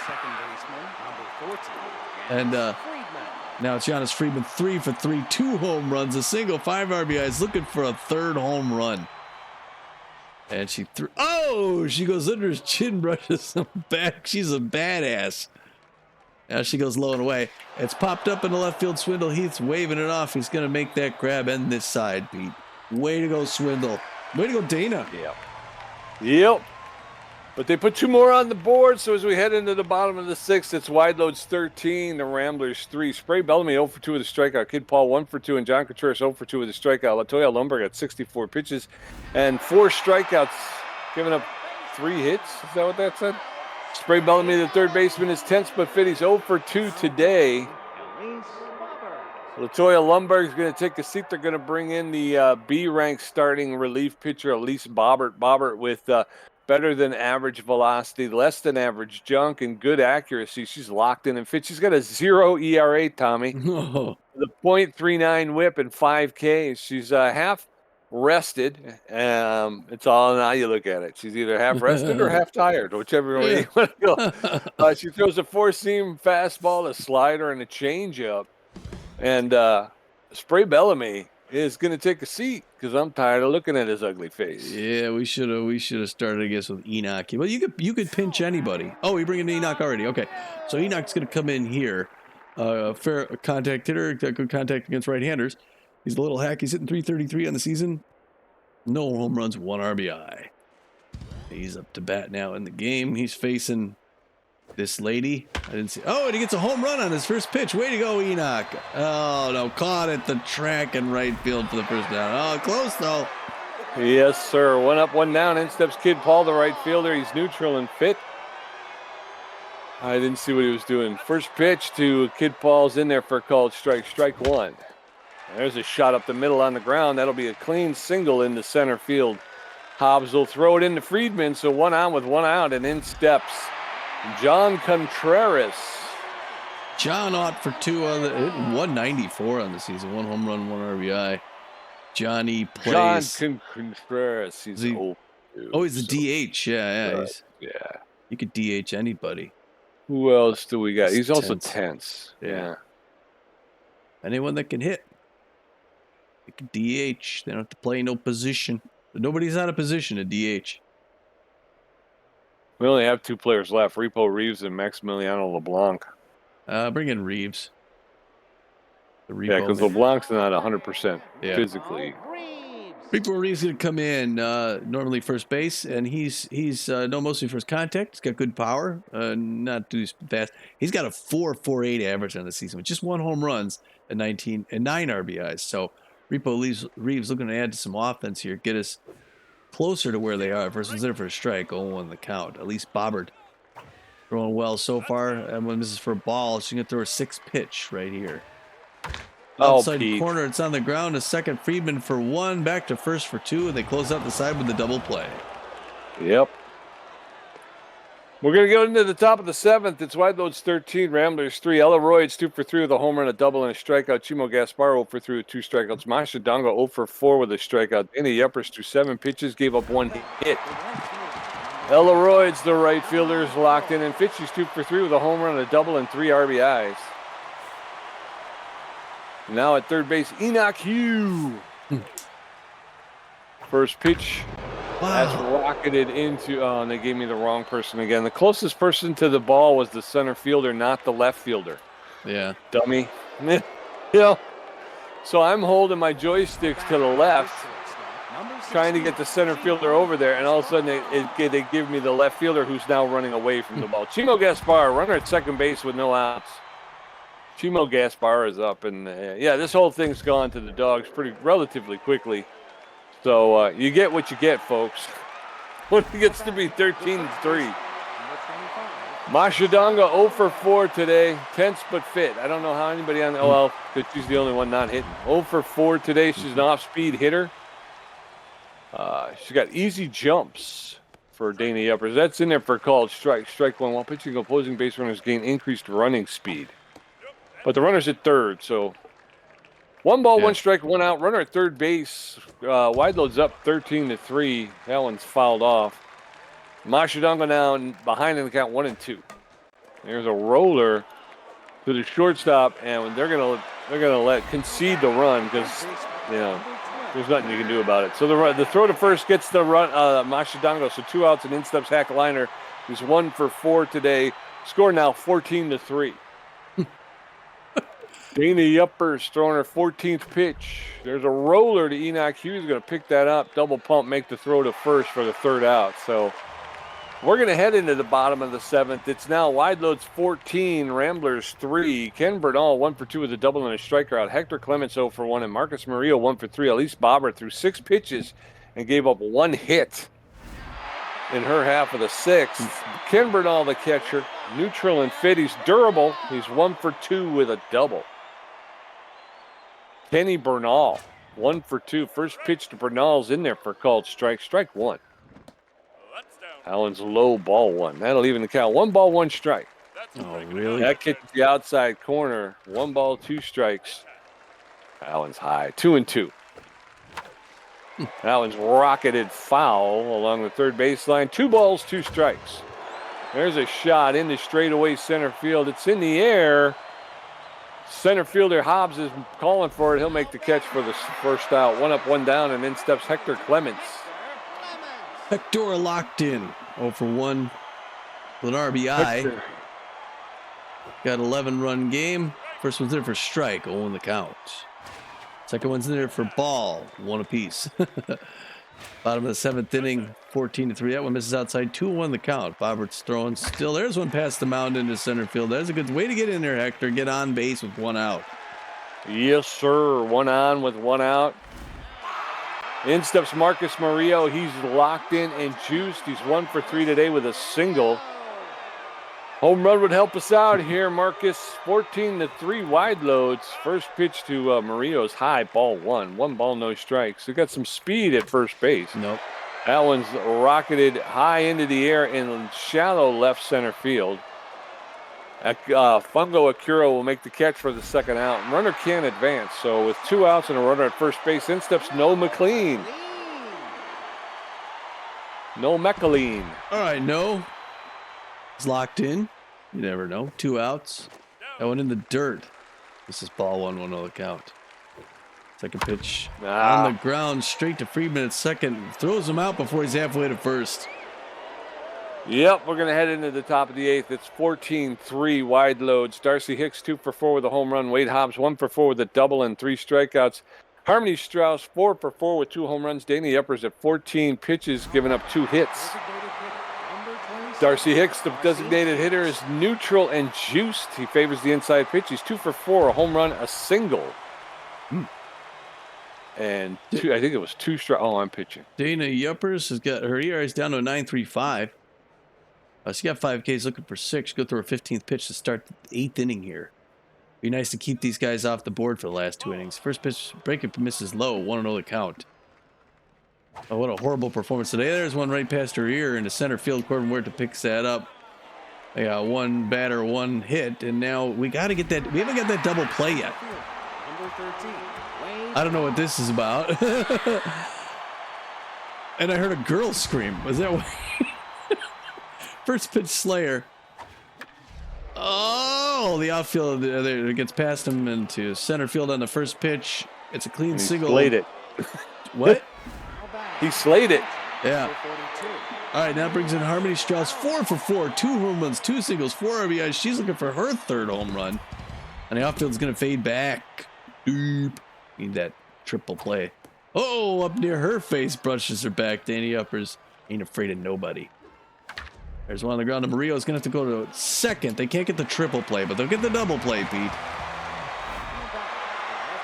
D: And now it's Giannis Friedman, 3 for 3, 2 home runs, a single, 5 RBIs, looking for a 3rd home run. And she threw. Oh, she goes under his chin, brushes him back. She's a badass. Now she goes low and away. It's popped up in the left field. Swindle Heath's waving it off. He's going to make that grab and this side, Pete. Way to go, Swindle. Way to go, Dana.
B: Yep. But they put 2 more on the board, so as we head into the bottom of the 6th, it's Wideloads 13, the Ramblers 3. Spray Bellamy 0 for 2 with a strikeout. Kid Paul 1 for 2, and John Contreras 0 for 2 with a strikeout. Latoya Lumberg got 64 pitches and 4 strikeouts, giving up 3 hits. Is that what that said? Spray Bellamy, the third baseman, is tense but fit. He's 0 for 2 today. Latoya Lumberg's going to take a seat. They're going to bring in the B-rank starting relief pitcher, Elise Bobbert. Bobbert with better than average velocity, less than average junk, and good accuracy. She's locked in and fit. She's got a 0 ERA, Tommy.
D: Oh.
B: The .39 whip and 5 Ks. She's half rested. It's all on how you look at it. She's either half rested or half tired, whichever way you want to go. She throws a 4-seam fastball, a slider, and a changeup. And Spray Bellamy is going to take a seat because I'm tired of looking at his ugly face.
D: Yeah, we should have started, I guess, with Enoch. Well, you could pinch anybody. Oh, we bring in Enoch already. Okay, so Enoch's going to come in here. Fair contact hitter, good contact against right-handers. He's a little hack. He's hitting .333 on the season. No home runs, 1 RBI. He's up to bat now in the game. He's facing this lady. I didn't see. Oh, and he gets a home run on his first pitch. Way to go, Enoch. Oh, no. Caught at the track in right field for the first down. Oh, close, though.
B: Yes, sir. 1 up, 1 down. In steps Kid Paul, the right fielder. He's neutral and fit. I didn't see what he was doing. First pitch to Kid Paul's in there for a called strike. Strike 1. There's a shot up the middle on the ground. That'll be a clean single into center field. Hobbs will throw it into Friedman, so 1 on with 1 out, and in steps John Contreras.
D: John ought for 2 on the 194 on the season. 1 home run, 1 RBI. Johnny plays.
B: John Contreras. He's old.
D: Oh, he's a DH. Yeah.
B: Yeah.
D: You could DH anybody.
B: Who else do we got? He's also
D: tense.
B: tense. Yeah.
D: Anyone that can hit. They can DH. They don't have to play no position. Nobody's out of position at DH.
B: We only have 2 players left, Repo Reeves and Maximiliano LeBlanc.
D: Bring in Reeves.
B: Yeah, because LeBlanc's not 100% physically.
D: Repo Reeves going to come in, normally first base, and he's no mostly first contact. He's got good power, not too fast. He's got a 4.48 average on the season with just 1 home runs and 9 RBIs. So Reeves looking to add to some offense here, get us closer to where they are. First one's there for a strike, 0-1 the count. At least Bobbert throwing well so far. And when this is for a ball, she's going to throw her 6th pitch right here. Outside corner, it's on the ground. A second, Friedman for 1, back to first for 2, and they close out the side with a double play.
B: Yep. We're going to go into the top of the 7th. It's Wideloads 13, Ramblers 3. Ella Royds 2 for 3 with a home run, a double, and a strikeout. Chimo Gaspar 0 for 3 with 2 strikeouts. Masha Dongo 0 for 4 with a strikeout. Dana Yuppers threw 7 pitches, gave up 1 hit. Ella Royds, the right fielder, is locked in and fit. She's 2 for 3 with a home run, a double, and 3 RBIs. Now at third base, Enoch Hugh. First pitch. That's rocketed into. Oh, and they gave me the wrong person again. The closest person to the ball was the center fielder, not the left fielder.
D: Yeah.
B: Dummy. So I'm holding my joysticks to the left, trying to get the center fielder over there, and all of a sudden they give me the left fielder who's now running away from the ball. Chimo Gaspar, runner at second base with no outs. Chimo Gaspar is up, and this whole thing's gone to the dogs relatively quickly. So you get what you get, folks. When it gets to be 13-3. Masha Donga 0 for 4 today, tense but fit. I don't know how anybody on the OL, because she's the only one not hitting. 0 for 4 today. She's an off-speed hitter. She's got easy jumps for Dana Yuppers. That's in there for called strike. Strike one while pitching opposing base runners gain increased running speed. But the runner's at third, so 1 ball, 1 strike, 1 out. Runner at third base. Wideloads up 13-3. That one's fouled off. Mashadonga now behind in the count 1-2. There's a roller to the shortstop, and they're gonna concede the run because there's nothing you can do about it. So the throw to first gets the run. Mashadonga, so 2 outs and in steps Hackliner, who's 1 for 4 today. Score now 14-3. Dana Yuppers throwing her 14th pitch. There's a roller to Enoch Hughes. Going to pick that up, double pump, make the throw to first for the 3rd out. So we're going to head into the bottom of the 7th. It's now Wideloads 14, Ramblers 3. Ken Bernal 1 for 2 with a double and a striker out. Hector Clements 0 for 1, and Marcus Murillo 1 for 3. Elise Bobber threw 6 pitches and gave up 1 hit in her half of the 6th. Ken Bernal, the catcher, neutral and fit. He's durable. He's 1 for 2 with a double. Kenny Bernal, 1 for 2. First pitch to Bernal's in there for called strike. Strike 1. Allen's low, ball 1. That'll even the count. 1 ball, 1 strike.
D: Oh, really?
B: That kicks the outside corner. 1 ball, 2 strikes. Allen's high. 2-2. Allen's rocketed foul along the third baseline. 2 balls, 2 strikes. There's a shot into straightaway center field. It's in the air. Center fielder Hobbs is calling for it. He'll make the catch for the first out. 1 up, 1 down, and in steps Hector Clements.
D: Hector locked in. 0 for 1 with an RBI.
B: Hector.
D: Got 11-run game. First one's in for strike, 0 in the count. Second one's in there for ball, 1 apiece. Bottom of the 7th inning, 14-3. That one misses outside, 2-1 the count. Bobbert's throwing still. There's one past the mound into center field. That's a good way to get in there, Hector. Get on base with 1 out.
B: Yes, sir. 1 on with 1 out. In steps Marcus Murillo. He's locked in and juiced. He's 1 for 3 today with a single. Home run would help us out here, Marcus. 14-3 Wideloads. First pitch to Murillo's high, ball 1. 1 ball, no strikes. They got some speed at first base.
D: Nope.
B: That one's rocketed high into the air in shallow left center field. Fungo Akira will make the catch for the 2nd out. Runner can't advance. So with 2 outs and a runner at first base, in steps No McLean. No McLean.
D: All right, no. He's locked in. You never know. 2 outs. That one in the dirt. This is ball 1, 1-0 count. Second pitch on the ground, straight to Friedman at second. Throws him out before he's halfway to first.
B: Yep, we're going to head into the top of the 8th. It's 14-3 Wideloads. Darcy Hicks 2 for 4 with a home run. Wade Hobbs 1 for 4 with a double and 3 strikeouts. Harmony Strauss 4 for 4 with 2 home runs. Dana Yuppers at 14 pitches, giving up 2 hits. Darcy Hicks, the designated hitter, is neutral and juiced. He favors the inside pitch. He's 2 for 4, a home run, a single. And I think it was 2 strikes. Oh, I'm pitching.
D: Dana Yuppers has got her ERA is down to a 9.35. She got 5 Ks, looking for 6. Go through her 15th pitch to start the 8th inning here. Be nice to keep these guys off the board for the last 2 innings. First pitch, breakup misses low, 1-0 the count. Oh, what a horrible performance today. There's one right past her ear into center field. Corbin Huerta picks that up. They got 1 batter, 1 hit, and now we got to get that. We haven't got that double play yet. I don't know what this is about. And I heard a girl scream. Was that what? First pitch Slayer. Oh, the outfield there gets past him into center field on the first pitch. It's a clean
B: And he
D: single.
B: slayed it.
D: What?
B: He slayed it.
D: Yeah.
C: Number 42.
D: All right, now brings in Harmony Strauss, 4 for 4, 2 home runs, 2 singles, 4 RBIs. She's looking for her third home run. And the outfield's going to fade back. Doop. Need that triple play. Oh, up near her face, brushes her back. Danny Uppers ain't afraid of nobody. There's one on the ground. And Murillo's going to have to go to second. They can't get the triple play, but they'll get the double play, Pete.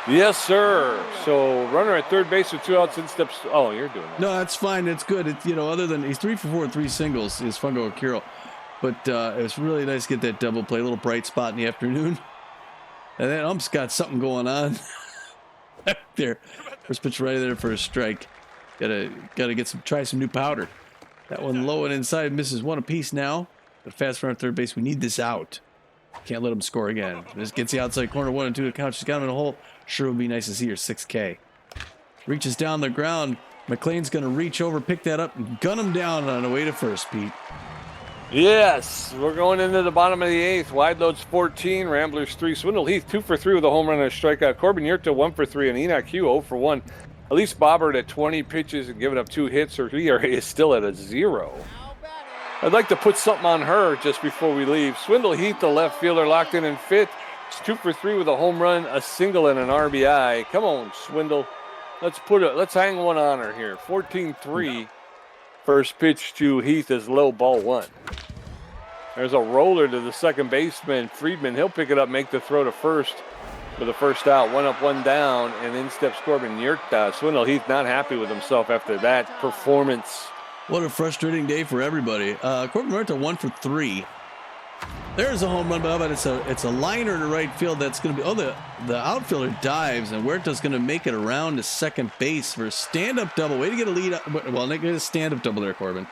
B: Yes, sir. So runner at third base with 2 outs in steps. Oh, you're doing that.
D: No, that's fine. It's good. It's, other than he's 3 for 4, 3 singles is Fungo Akiro. But it was really nice to get that double play, a little bright spot in the afternoon. And then Ump's got something going on there. First pitch right there for a strike. Gotta try some new powder. That one low and inside, misses one apiece now. But fast runner at third base. We need this out. Can't let him score again. This gets the outside corner, 1 and 2 to count. She's got him in a hole. Sure would be nice to see her 6K. Reaches down the ground. McLean's going to reach over, pick that up, and gun him down on the way to first, Pete.
B: Yes, we're going into the bottom of the 8th. Wideloads 14, Ramblers 3. Swindle Heath 2 for 3 with a home run and a strikeout. Corbin Yurta 1 for 3, and Enoch Hugh 0 for 1. Elise Bobbert at 20 pitches and giving up 2 hits. Her ERA is still at a 0. I'd like to put something on her just before we leave. Swindle Heath, the left fielder, locked in 5th. It's 2 for 3 with a home run, a single, and an RBI. Come on, Swindle. Let's hang one on her here. 14-3. First pitch to Heath is low, ball 1. There's a roller to the second baseman, Friedman. He'll pick it up, make the throw to first with the first out. 1 up, 1 down, and in steps Corbin Yurta. Swindle Heath not happy with himself after that performance.
D: What a frustrating day for everybody. Corbin Yurta 1 for 3. There's a home run, but it's a liner to right field. That's going to be the outfielder dives, and Huerta's going to make it around to second base for a stand-up double. Way to get a lead. Well, they get a stand-up double there, Corbin.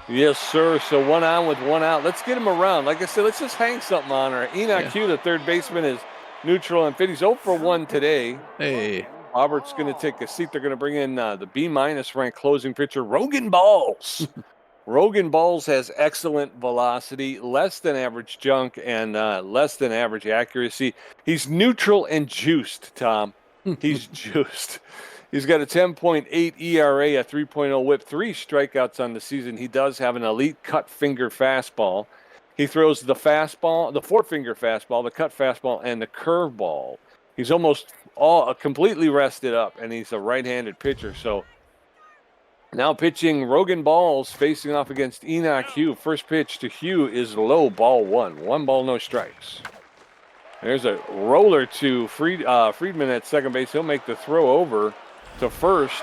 B: Yes, sir. So 1 on with 1 out. Let's get him around. Like I said, let's just hang something on her. Enoch Hugh, the third baseman, is neutral and fit. He's 0 for 1 today.
D: Hey.
B: Robert's going to take a seat. They're going to bring in the B-minus ranked closing pitcher, Rogan Balls. Rogan Balls has excellent velocity, less than average junk, and less than average accuracy. He's neutral and juiced, Tom. He's juiced. He's got a 10.8 ERA, a 3.0 whip, 3 strikeouts on the season. He does have an elite cut finger fastball. He throws the fastball, the 4-finger fastball, the cut fastball, and the curveball. He's almost completely rested up, and he's a right-handed pitcher. So now pitching Rogan Balls facing off against Enoch Hugh. First pitch to Hugh is low, ball 1. 1 ball, no strikes. There's a roller to Friedman at second base. He'll make the throw over to first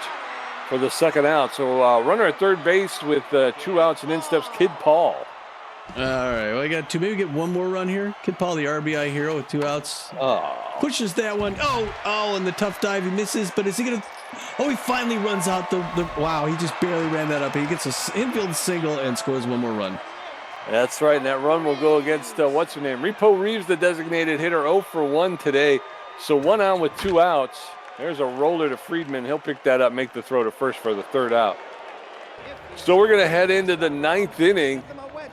B: for the second out. So runner at third base with 2 outs, and in steps Kid Paul.
D: All right, well, I got 2. Maybe get one more run here. Kid Paul, the RBI hero with 2 outs. Pushes that one. Oh, and the tough dive. He misses, but is he going to... Oh, he finally runs out the... Wow, he just barely ran that up. He gets an infield single and scores 1 more run.
B: That's right, and that run will go against, what's her name? Repo Reeves, the designated hitter, 0 for 1 today. So 1 on with 2 outs. There's a roller to Friedman. He'll pick that up, make the throw to first for the third out. So we're going to head into the 9th inning,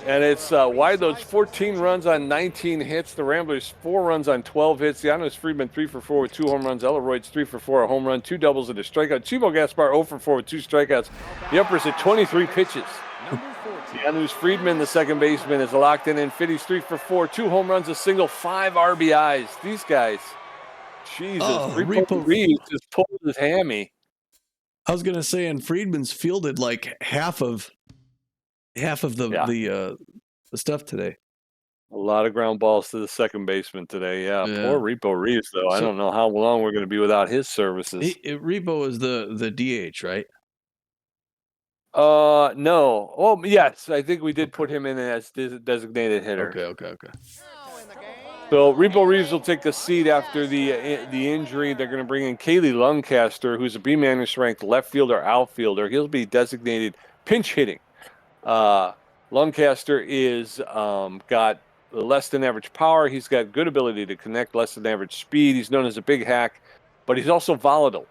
B: and it's Wideloads 14 runs on 19 hits. The Ramblers 4 runs on 12 hits. Giannis Friedman 3 for 4 with 2 home runs. Elleroyd's 3 for 4, a home run, 2 doubles and a strikeout. Chivo Gaspar 0 for 4 with 2 strikeouts. The uppers at 23 pitches. Giannis Friedman, the second baseman, is locked in fit. He's 3 for 4, 2 home runs, a single, 5 RBIs. These guys, Jesus. Repo Reeves just pulled his hammy.
D: I was gonna say, and Friedman's fielded like half of the stuff today.
B: A lot of ground balls to the second baseman today. Yeah. Poor Repo Reeves, though. I don't know how long we're going to be without his services.
D: Repo is the DH, right?
B: No. Well, yes, I think we did put him in as designated hitter.
D: Okay.
B: So Repo Reeves will take a seat after the injury. They're going to bring in Kaylee Luncaster, who's a B-minus ranked left fielder, outfielder. He'll be designated pinch hitting. Luncaster is got less than average power. He's got good ability to connect, less than average speed. He's known as a big hack, but he's also volatile.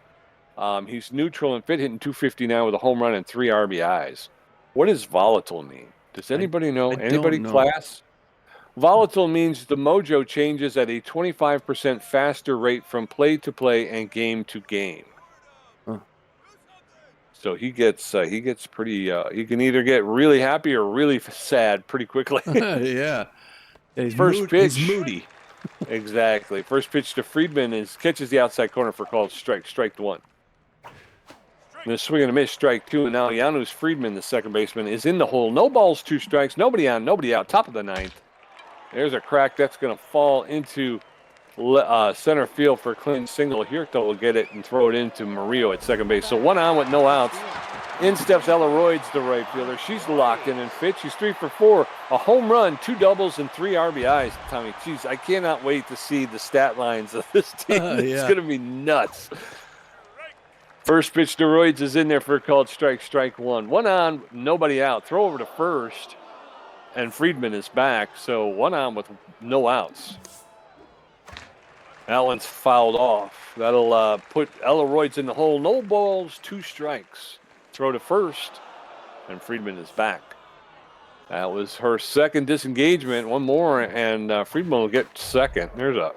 B: He's neutral and fit, hitting .259 with a home run and 3 RBIs. What does volatile mean? Does anybody know? Anybody
D: know.
B: Class? Volatile means the mojo changes at a 25% faster rate from play to play and game to game.
D: Huh.
B: So he gets pretty. He can either get really happy or really sad pretty quickly.
D: Yeah. He's
B: First pitch.
D: He's moody.
B: Exactly. First pitch to Friedman catches the outside corner for called strike. Strike one. And a swing and a miss, strike two. And now Janusz Friedman, the second baseman, is in the hole. No balls, 2 strikes. Nobody on, nobody out. Top of the ninth. There's a crack that's going to fall into center field for a clean single. Hirto will get it and throw it into Murillo at second base. So 1 on with no outs. In steps Ella Royds, the right fielder. She's locked in and fit. She's 3 for 4. A home run, 2 doubles, and 3 RBIs. Tommy, geez, I cannot wait to see the stat lines of this team. It's going to be nuts. First pitch to Royds is in there for a called strike. Strike one. 1 on, nobody out. Throw over to first. And Friedman is back, so 1 on with no outs. That one's fouled off. That'll put Ella Royds in the hole. No balls, 2 strikes. Throw to first, and Friedman is back. That was her second disengagement. 1 more, and Friedman will get second. There's a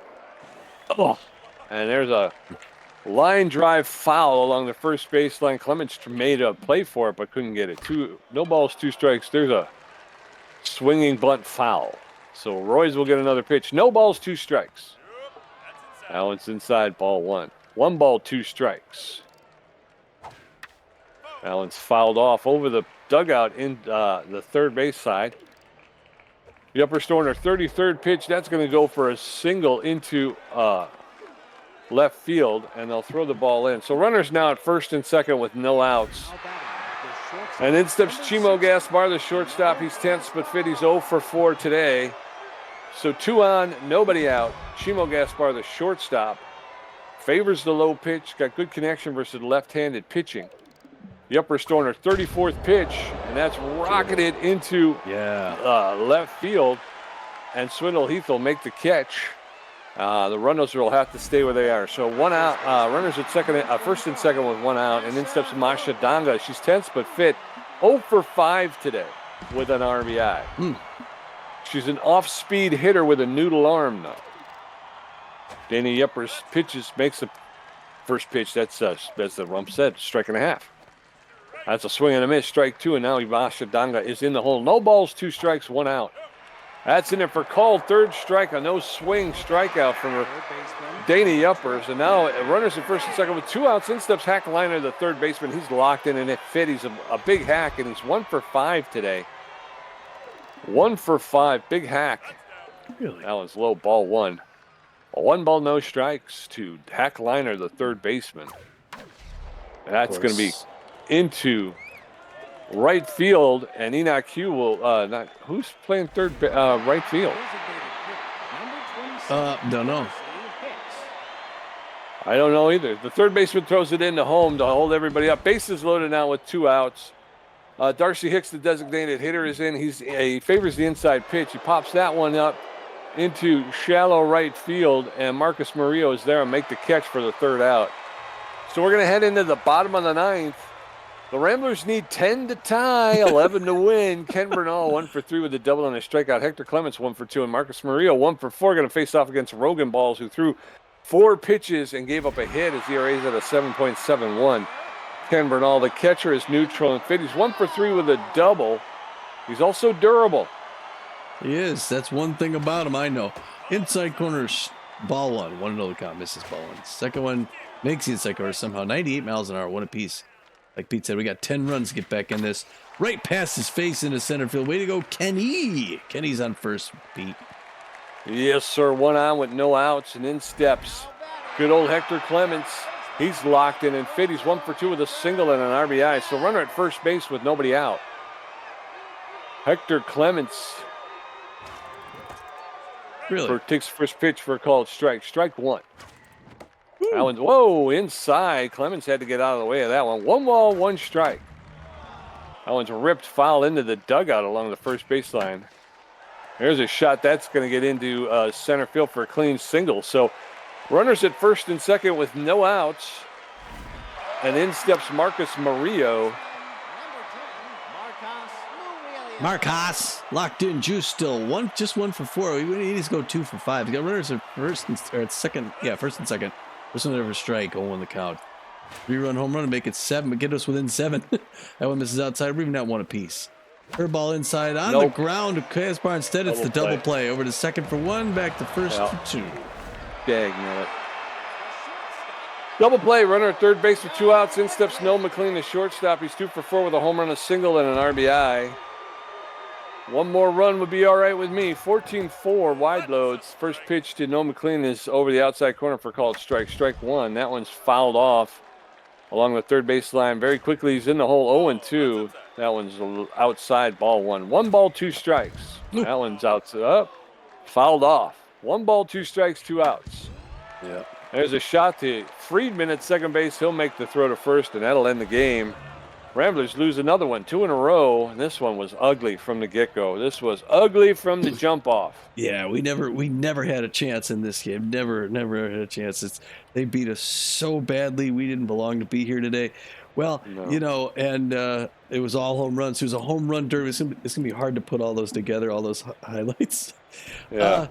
B: line drive foul along the first baseline. Clements made a play for it, but couldn't get it. No balls, 2 strikes. There's a swinging bunt foul. So Royds will get another pitch. No balls, 2 strikes. That one's inside, ball 1. 1 ball, 2 strikes. That one's fouled off over the dugout in the third base side. The upper Stoner 33rd pitch. That's going to go for a single into left field, and they'll throw the ball in. So runners now at first and second with no outs. And in steps Chimo Gaspar, the shortstop. He's tense but fit. He's 0 for 4 today. So 2 on, nobody out. Chimo Gaspar, the shortstop, favors the low pitch. Got good connection versus left-handed pitching. The upper Stoner 34th pitch, and that's rocketed into left field. And Swindle Heath will make the catch. The runners will have to stay where they are. So 1 out. Runners at first and second with 1 out. And in steps Masha Donga. She's tense but fit. 0 for 5 today with an RBI. She's an off-speed hitter with a noodle arm, though. Danny Yepers makes the first pitch. That's the rump said, strike and a half. That's a swing and a miss, strike 2. And now Masha Donga is in the hole. No balls, 2 strikes, 1 out. That's in there for called third strike, a no-swing strikeout from her Danny Yuppers. And now runners at first and second with 2 outs. In steps Hack Liner, the third baseman. He's locked in and it fit. He's a big hack, and he's 1 for 5 today. 1 for 5, big hack.
D: Really?
B: That one's low, ball 1. A 1 ball, no strikes to Hack Liner, the third baseman. That's going to be into right field, and Enoch Hugh will who's playing right field?
D: Don't know.
B: I don't know either. The third baseman throws it into home to hold everybody up. Bases loaded now with 2 outs. Darcy Hicks, the designated hitter, is in. He favors the inside pitch. He pops that one up into shallow right field, and Marcus Murillo is there and make the catch for the 3rd out. So we're going to head into the bottom of the 9th. The Ramblers need 10 to tie, 11 to win. Ken Bernal 1 for 3 with a double and a strikeout. Hector Clements 1 for 2, and Marcus Murillo 1 for 4. Going to face off against Rogan Balls, who threw 4 pitches and gave up a hit. His ERA is at a 7.71. Ken Bernal, the catcher, is neutral and fit. He's 1 for 3 with a double. He's also durable.
D: He is. That's one thing about him I know. Inside corner, ball 1. 1-0 the count, misses ball 1. Second one makes the inside corner somehow. 98 miles an hour, 1 apiece. Like Pete said, we got 10 runs to get back in this. Right past his face into center field. Way to go, Kenny. Kenny's on first, Pete.
B: Yes, sir. 1 on with no outs, and in steps good old Hector Clements. He's locked in and fit. He's 1 for 2 with a single and an RBI. So runner at first base with nobody out. Hector Clements takes first pitch for a called strike. Strike 1. That one's, inside. Clements had to get out of the way of that one. 1 ball, 1 strike. That one's ripped foul into the dugout along the first baseline. There's a shot that's going to get into center field for a clean single. So runners at first and second with no outs. And in steps Marcus Murillo.
D: Mark Haas locked in. Juice still just 1 for 4. He needs to go 2 for 5. He got runners at first and second. Yeah, first and second. First one ever strike. 0 the count. 3-run home run to make it 7, but get us within 7. That one misses outside. We're even not one apiece. Curveball inside on the ground to Kaspar. Instead, it's the double play. Over to second for 1, back to first for 2.
B: Dang it. Double play, runner at third base with 2 outs. In steps Noel McLean, the shortstop. He's 2 for 4 with a home run, a single, and an RBI. One more run would be all right with me. 14-4, Wideloads. First pitch to Noel McLean is over the outside corner for called strike. Strike 1. That one's fouled off along the third baseline. Very quickly, he's in the hole 0-2. That one's outside, ball 1. 1 ball, 2 strikes. That one's outside. Fouled off. 1 ball, 2 strikes, 2 outs.
D: Yeah.
B: There's a shot to Friedman at second base. He'll make the throw to first, and that'll end the game. Ramblers lose another one, 2 in a row, and this one was ugly from the get-go. This was ugly from the jump off.
D: Yeah, we never had a chance in this game. Never had a chance. They beat us so badly. We didn't belong to be here today. Well, no. And it was all home runs. It was a home run derby. It's gonna be hard to put all those together, all those highlights.
B: Yeah.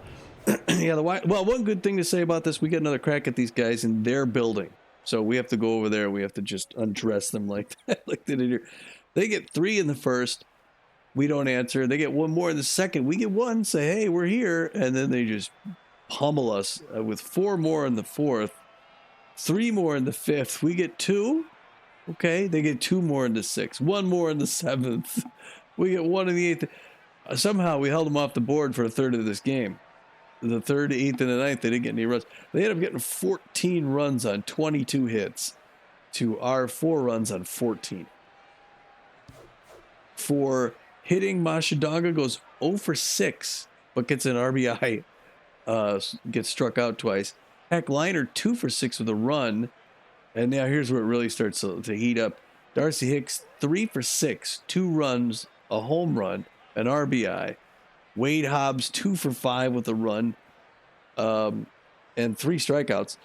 D: One good thing to say about this, we get another crack at these guys in their building. So we have to go over there. We have to just undress them like that, like they did here. They get 3 in the first. We don't answer. They get 1 more in the second. We get 1, say, hey, we're here. And then they just pummel us with 4 more in the fourth, 3 more in the fifth. We get 2. Okay. They get 2 more in the sixth, 1 more in the seventh. We get 1 in the eighth. Somehow we held them off the board for a third of this game. The third, 8th, and the 9th, they didn't get any runs. They ended up getting 14 runs on 22 hits to our 4 runs on 14. For hitting, Mashidanga goes 0 for 6, but gets an RBI, gets struck out twice. Heck, Liner 2 for 6 with a run. And now here's where it really starts to heat up. Darcy Hicks 3 for 6, 2 runs, a home run, an RBI. Wade Hobbs 2 for 5 with a run, and 3 strikeouts.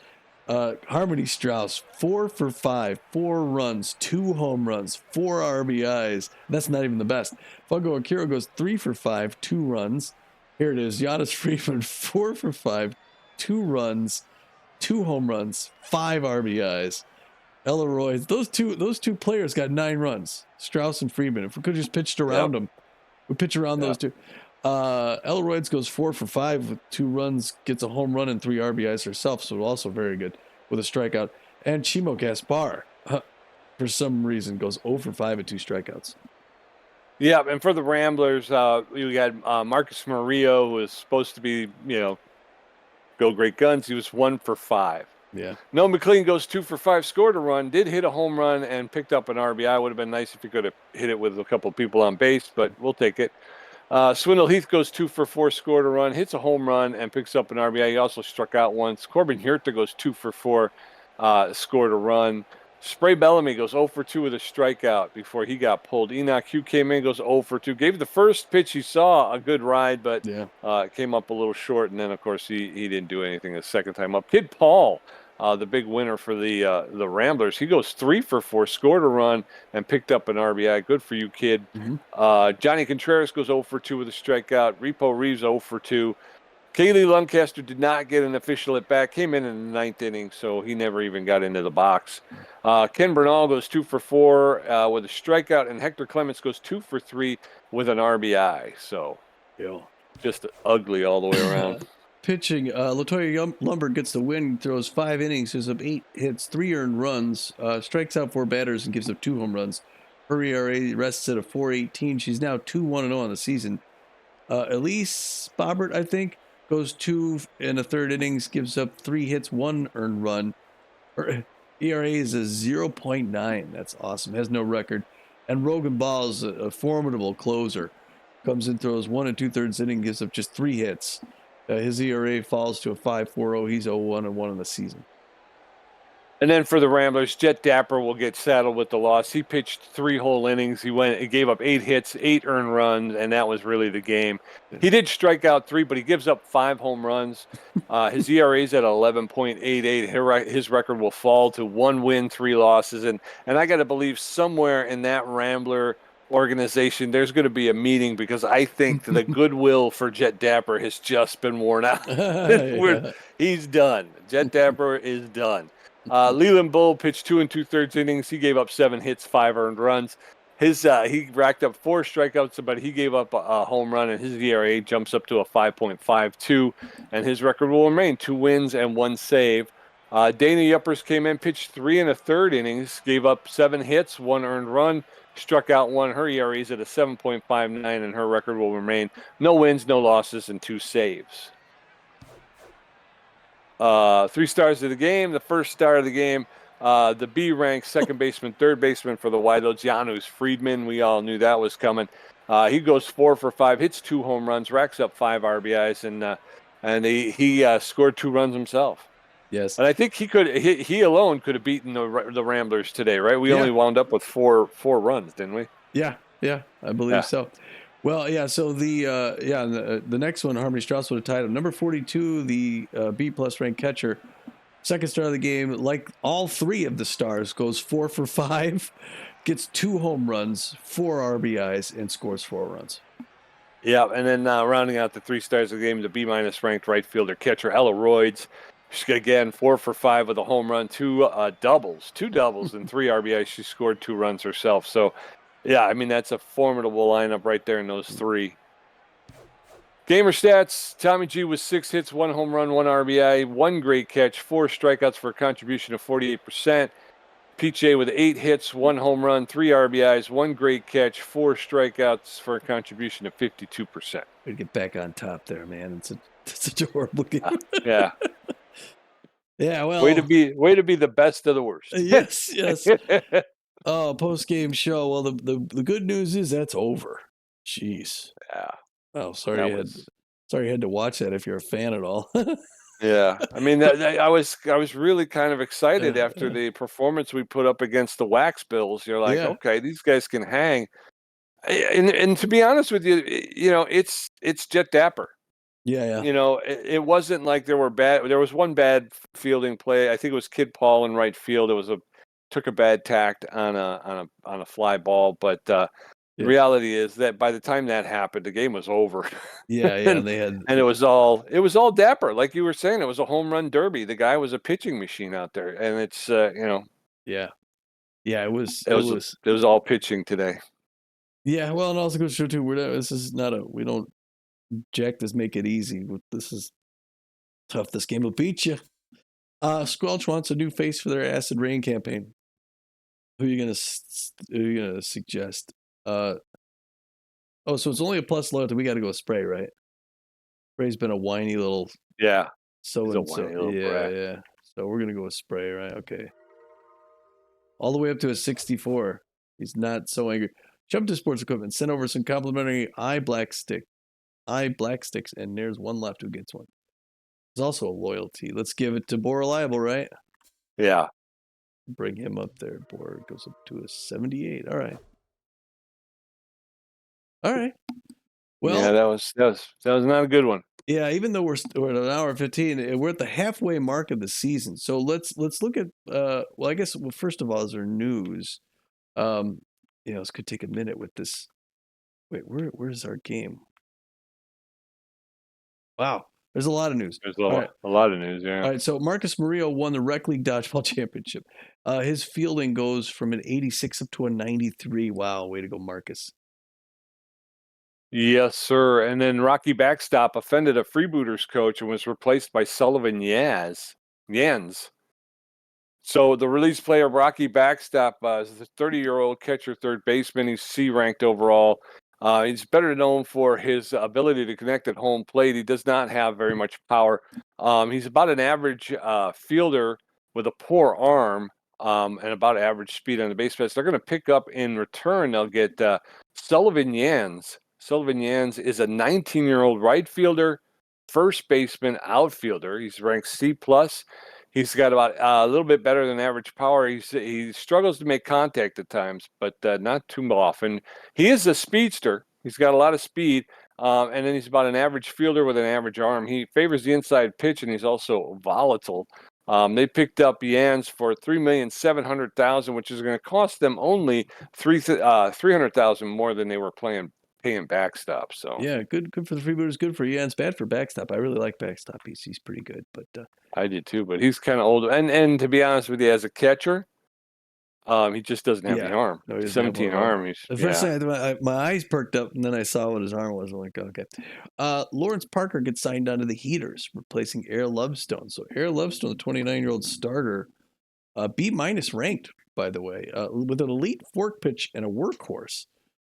D: Harmony Strauss 4 for 5, 4 runs, 2 home runs, 4 RBIs. That's not even the best. Fungo Akira goes 3 for 5, 2 runs. Here it is. Giannis Friedman 4 for 5, 2 runs, 2 home runs, 5 RBIs. Ella Royce, those two players got 9 runs. Strauss and Friedman. If we could have just pitched around them, we pitch around those two. Elroyds goes 4 for 5 with 2 runs, gets a home run and 3 RBIs herself, so also very good with a strikeout. And Chimo Gaspar, for some reason, goes 0 for 5 with 2 strikeouts.
B: Yeah, and for the Ramblers, we got Marcus Murillo, who was supposed to be, go great guns. He was 1 for 5.
D: Yeah.
B: Noel McLean goes 2 for 5, scored a run, did hit a home run, and picked up an RBI. Would have been nice if he could have hit it with a couple of people on base, but we'll take it. Swindle Heath goes 2 for 4, scored a run, hits a home run, and picks up an RBI. He also struck out once. Corbin Hurta goes 2 for 4, scored a run. Spray Bellamy goes 0 for 2 with a strikeout before he got pulled. Enoch Hugh came in, goes 0 for 2. Gave the first pitch he saw a good ride, but came up a little short. And then, of course, he didn't do anything the second time up. Kid Paul, the big winner for the Ramblers, he goes 3 for 4, scored a run, and picked up an RBI. Good for you, kid.
D: Mm-hmm.
B: Johnny Contreras goes 0 for 2 with a strikeout. Repo Reeves 0 for 2. Kaylee Lancaster did not get an official at bat, came in the 9th inning, so he never even got into the box. Ken Bernal goes 2 for 4 with a strikeout, and Hector Clements goes 2 for 3 with an RBI. So, just ugly all the way around.
D: Pitching, Latoya Lumber gets the win, throws 5 innings, gives up 8 hits, 3 earned runs, strikes out 4 batters, and gives up 2 home runs. Her ERA rests at a 4.18. She's now 2-1-0 on the season. Elise Bobbert, I think, goes 2 in the 3rd innings, gives up 3 hits, 1 earned run. Her ERA is a 0.9. That's awesome. Has no record. And Rogan Ball is a formidable closer. Comes in, throws 1 2/3 inning, gives up just 3 hits. His ERA falls to a 5.40. He's 0-1-1 in the season.
B: And then for the Ramblers, Jet Dapper will get saddled with the loss. He pitched 3 whole innings. He gave up 8 hits, 8 earned runs, and that was really the game. He did strike out 3, but he gives up 5 home runs. His ERA is at 11.88. His record will fall to 1 win, 3 losses. And I got to believe somewhere in that Rambler organization, there's going to be a meeting because I think the goodwill for Jet Dapper has just been worn out.
D: Yeah.
B: He's done. Jet Dapper is done. Leland Bull pitched 2 2/3 innings. He gave up 7 hits, 5 earned runs. He racked up 4 strikeouts, but he gave up a home run, and his ERA jumps up to a 5.52, and his record will remain 2 wins and 1 save. Dana Yuppers came in, pitched 3 1/3 innings, gave up 7 hits, 1 earned run, struck out 1. Her ERA is at a 7.59, and her record will remain no wins, no losses, and 2 saves. 3 stars of the game. The first star of the game, the B-ranked second baseman, third baseman for the Wideloads, Janusz Friedman. We all knew that was coming. He goes 4 for 5, hits 2 home runs, racks up 5 RBIs, and he scored 2 runs himself.
D: Yes.
B: And I think he alone could have beaten the Ramblers today, right? We only wound up with four runs, didn't we?
D: Yeah, I believe so. Well, yeah. So the next one, Harmony Strauss would have tied him. Number 42, the B+ ranked catcher, second star of the game. Like all 3 of the stars, goes 4 for 5, gets 2 home runs, 4 RBIs, and scores 4 runs.
B: Yeah, and then rounding out the 3 stars of the game, the B- ranked right fielder catcher Ella Royds. She's again 4 for 5 with a home run, 2 doubles, 2 doubles, and 3 RBIs. She scored 2 runs herself. So, yeah, I mean that's a formidable lineup right there in those 3. Gamer stats: Tommy G with 6 hits, 1 home run, 1 RBI, 1 great catch, 4 strikeouts for a contribution of 48%. Pete J with 8 hits, 1 home run, 3 RBIs, 1 great catch, 4 strikeouts for a contribution of 52%.
D: We get back on top there, man. It's such a horrible game.
B: Yeah.
D: Yeah, well,
B: way to be the best of the worst.
D: Yes. Oh, post game show. Well, the good news is that's over. Jeez.
B: Yeah.
D: Oh, sorry you had to watch that if you're a fan at all.
B: Yeah, I mean, I was really kind of excited after the performance we put up against the Wax Bills. You're like, okay, these guys can hang. And to be honest with you, it's Jet Dapper.
D: Yeah.
B: It wasn't like there was one bad fielding play. I think it was Kid Paul in right field. Took a bad tact on a fly ball, but the reality is that by the time that happened, the game was over.
D: Yeah,
B: and it was all Dapper, like you were saying. It was a home run derby. The guy was a pitching machine out there, and it's
D: yeah, it was
B: all pitching today.
D: Yeah, well, and also goes to show too, we don't Jack this make it easy. This is tough. This game will beat you. Squelch wants a new face for their Acid Rain campaign. Who are you gonna suggest? So it's only a plus loyalty. We got to go with Spray, right? Spray's been a whiny little so and so. Yeah. So we're gonna go with Spray, right? Okay. All the way up to a 64. He's not so angry. Jump to Sports Equipment. Send over some complimentary eye black sticks, and there's one left who gets one. There's also a loyalty. Let's give it to Bor Reliable, right?
B: Yeah.
D: Bring him up there. Bor goes up to a 78. All right. Well,
B: yeah, that was not a good one.
D: Yeah, even though we're at an hour 15, we're at the halfway mark of the season. So let's look at I guess first of all is there news. This could take a minute with this. Wait, where's our game? Wow, there's a lot of news.
B: There's a lot of news, yeah.
D: All right, so Marcus Murillo won the Rec League Dodgeball Championship. His fielding goes from an 86 up to a 93. Wow, way to go, Marcus.
B: Yes, sir. And then Rocky Backstop offended a Freebooters coach and was replaced by Sullivan Yans. So the release player Rocky Backstop is a 30-year-old catcher, third baseman. He's C-ranked overall. He's better known for his ability to connect at home plate. He does not have very much power. He's about an average fielder with a poor arm and about average speed on the base paths. They're going to pick up in return. They'll get Sullivan Yans. Sullivan Yans is a 19-year-old right fielder, first baseman, outfielder. He's ranked C+. He's got about a little bit better than average power. He struggles to make contact at times, but not too often. He is a speedster. He's got a lot of speed, and then he's about an average fielder with an average arm. He favors the inside pitch, and he's also volatile. They picked up Yans for $3,700,000, which is going to cost them only $300,000 more than they were paying backstop. So
D: Yeah, good for the freebooters, good for Jans, bad for backstop. I really like backstop. He's pretty good, but
B: I did too, but he's kind of old. And to be honest with you, as a catcher, he just doesn't have the
D: yeah,
B: arm.
D: no, he doesn't have
B: 17
D: one at all.
B: arm.
D: The first
B: Yeah.
D: thing my eyes perked up, and then I saw what his arm was. I'm like, okay. Lawrence Parker gets signed onto the Heaters, replacing Air Lovestone. So Air Lovestone, the 29-year-old starter, B- ranked, by the way, with an elite fork pitch and a workhorse.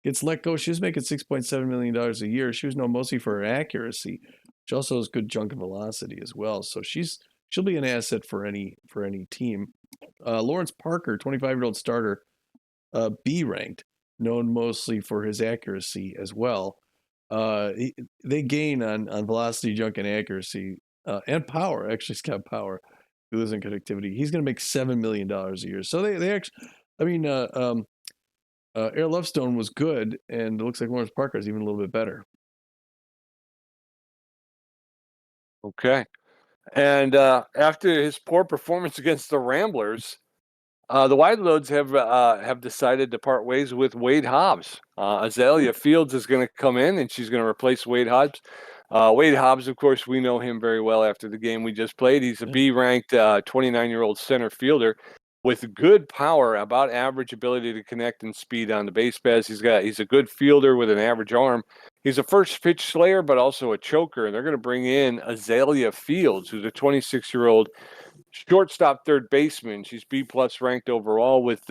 D: Gets let go. She was making $6.7 million a year. She was known mostly for her accuracy. She also has good junk and velocity as well. So she'll be an asset for any team. Lawrence Parker, 25-year-old starter, B ranked, known mostly for his accuracy as well. They gain on velocity, junk, and accuracy, and power. Actually, he's got power. He lives in connectivity. He's going to make $7 million a year. So they actually, I mean, Air Lovestone was good, and it looks like Lawrence Parker is even a little bit better.
B: Okay. And after his poor performance against the Ramblers, the Wideloads have decided to part ways with Wade Hobbs. Azalea Fields is going to come in, and she's going to replace Wade Hobbs. Wade Hobbs, of course, we know him very well after the game we just played. He's a B-ranked 29-year-old center fielder with good power, about average ability to connect and speed on the base paths. He's a good fielder with an average arm. He's a first pitch slayer, but also a choker. And they're going to bring in Azalea Fields, who's a 26-year-old shortstop, third baseman. She's B plus ranked overall with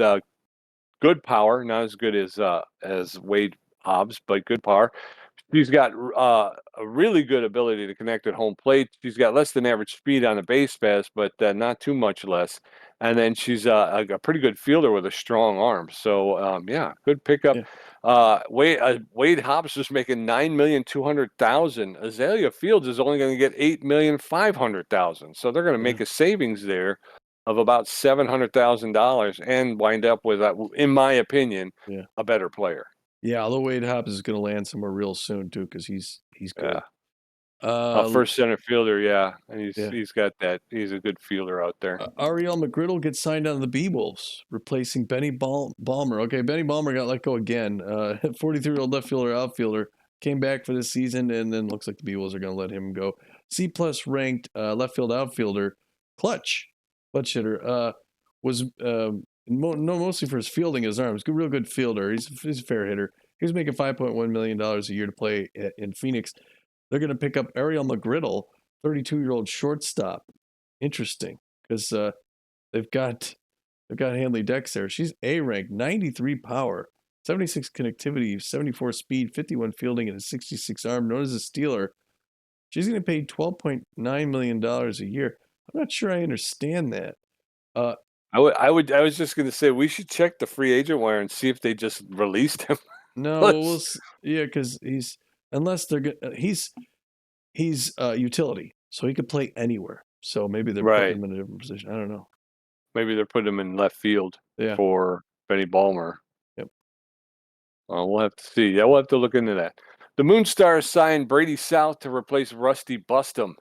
B: good power, not as good as Wade Hobbs, but good power. She's got a really good ability to connect at home plate. She's got less than average speed on the base pass, but not too much less. And then she's a pretty good fielder with a strong arm. So yeah, good pickup.
D: Yeah.
B: Wade Hobbs is making $9,200,000. Azalea Fields is only going to get $8,500,000. So they're going to make a savings there of about $700,000 and wind up with, in my opinion, a better player.
D: Yeah, although Wade Hobbs is going to land somewhere real soon too, because he's good.
B: First center fielder, yeah, and he's got that. He's a good fielder out there.
D: Ariel McGriddle gets signed on the B-Wolves, replacing Benny Balmer. Okay, Benny Balmer got let go again. 43-year-old left fielder, outfielder, came back for this season, and then looks like the B-Wolves are going to let him go. C plus ranked left field outfielder, clutch hitter, was mostly for his fielding, his arms. Real good fielder. He's a fair hitter. He was making $5.1 million a year to play in Phoenix. They're going to pick up Ariel McGriddle, 32-year-old shortstop. Interesting, because they've got Hanley Dex there. She's A ranked, 93 power, 76 connectivity, 74 speed, 51 fielding, and a 66 arm. Known as a stealer. She's going to pay $12.9 million a year. I'm not sure I understand that.
B: I was just going to say we should check the free agent wire and see if they just released him.
D: No, because he's utility, so he could play anywhere. So maybe they're putting him in a different position. I don't know.
B: Maybe they're putting him in left field for Benny Balmer.
D: Yep.
B: We'll have to see. Yeah, we'll have to look into that. The Moonstars signed Brady South to replace Rusty Bustum.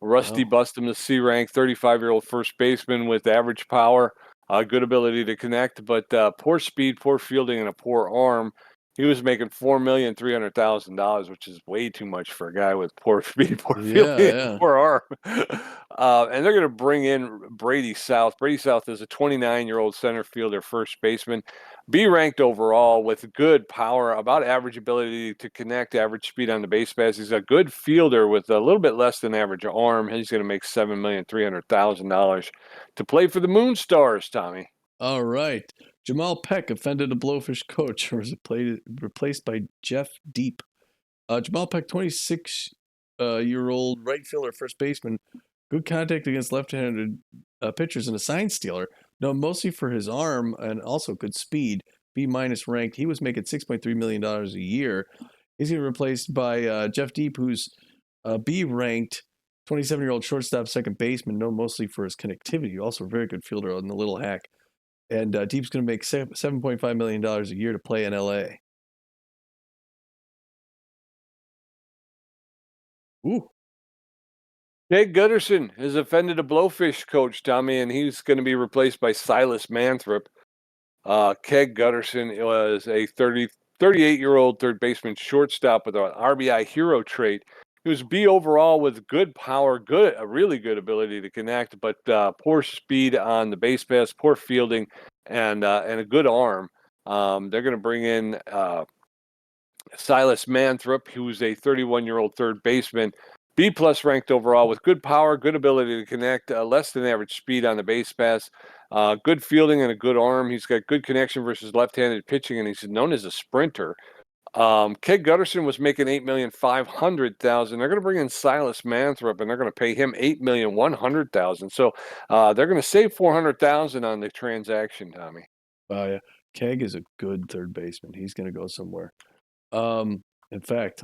B: Rusty Bustum, the C-rank 35-year-old first baseman with average power, good ability to connect, but poor speed, poor fielding, and a poor arm. He was making $4,300,000, which is way too much for a guy with poor speed, poor fielding, and poor arm. And they're going to bring in Brady South. Brady South is a 29-year-old center fielder, first baseman, B ranked overall with good power, about average ability to connect, average speed on the base pass. He's a good fielder with a little bit less than average arm. He's going to make $7,300,000 to play for the Moonstars, Tommy.
D: All right. Jamal Peck offended a Blowfish coach, or was replaced by Jeff Deep. Jamal Peck, 26-year-old right fielder, first baseman, good contact against left-handed pitchers, and a sign stealer. Known mostly for his arm and also good speed. B- ranked. He was making $6.3 million a year. He's getting replaced by Jeff Deep, who's B ranked, 27-year-old shortstop, second baseman, known mostly for his connectivity. Also a very good fielder on the little hack. And Deep's going to make $7.5 million a year to play in LA. Ooh.
B: Jake Gutterson has offended a Blowfish coach, Tommy, and he's going to be replaced by Silas Manthrop. Keg Gutterson was a 38-year-old third baseman shortstop with an RBI hero trait. He was B overall with good power, a really good ability to connect, but poor speed on the base pass, poor fielding, and a good arm. They're going to bring in Silas Manthrop, who's a 31-year-old third baseman, B plus ranked overall with good power, good ability to connect, less than average speed on the base pass, good fielding and a good arm. He's got good connection versus left-handed pitching, and he's known as a sprinter. Keg Gutterson was making $8,500,000. They're going to bring in Silas Manthrop, and they're going to pay him $8,100,000. So they're going to save $400,000 on the transaction, Tommy.
D: Oh yeah, Keg is a good third baseman. He's going to go somewhere. In fact,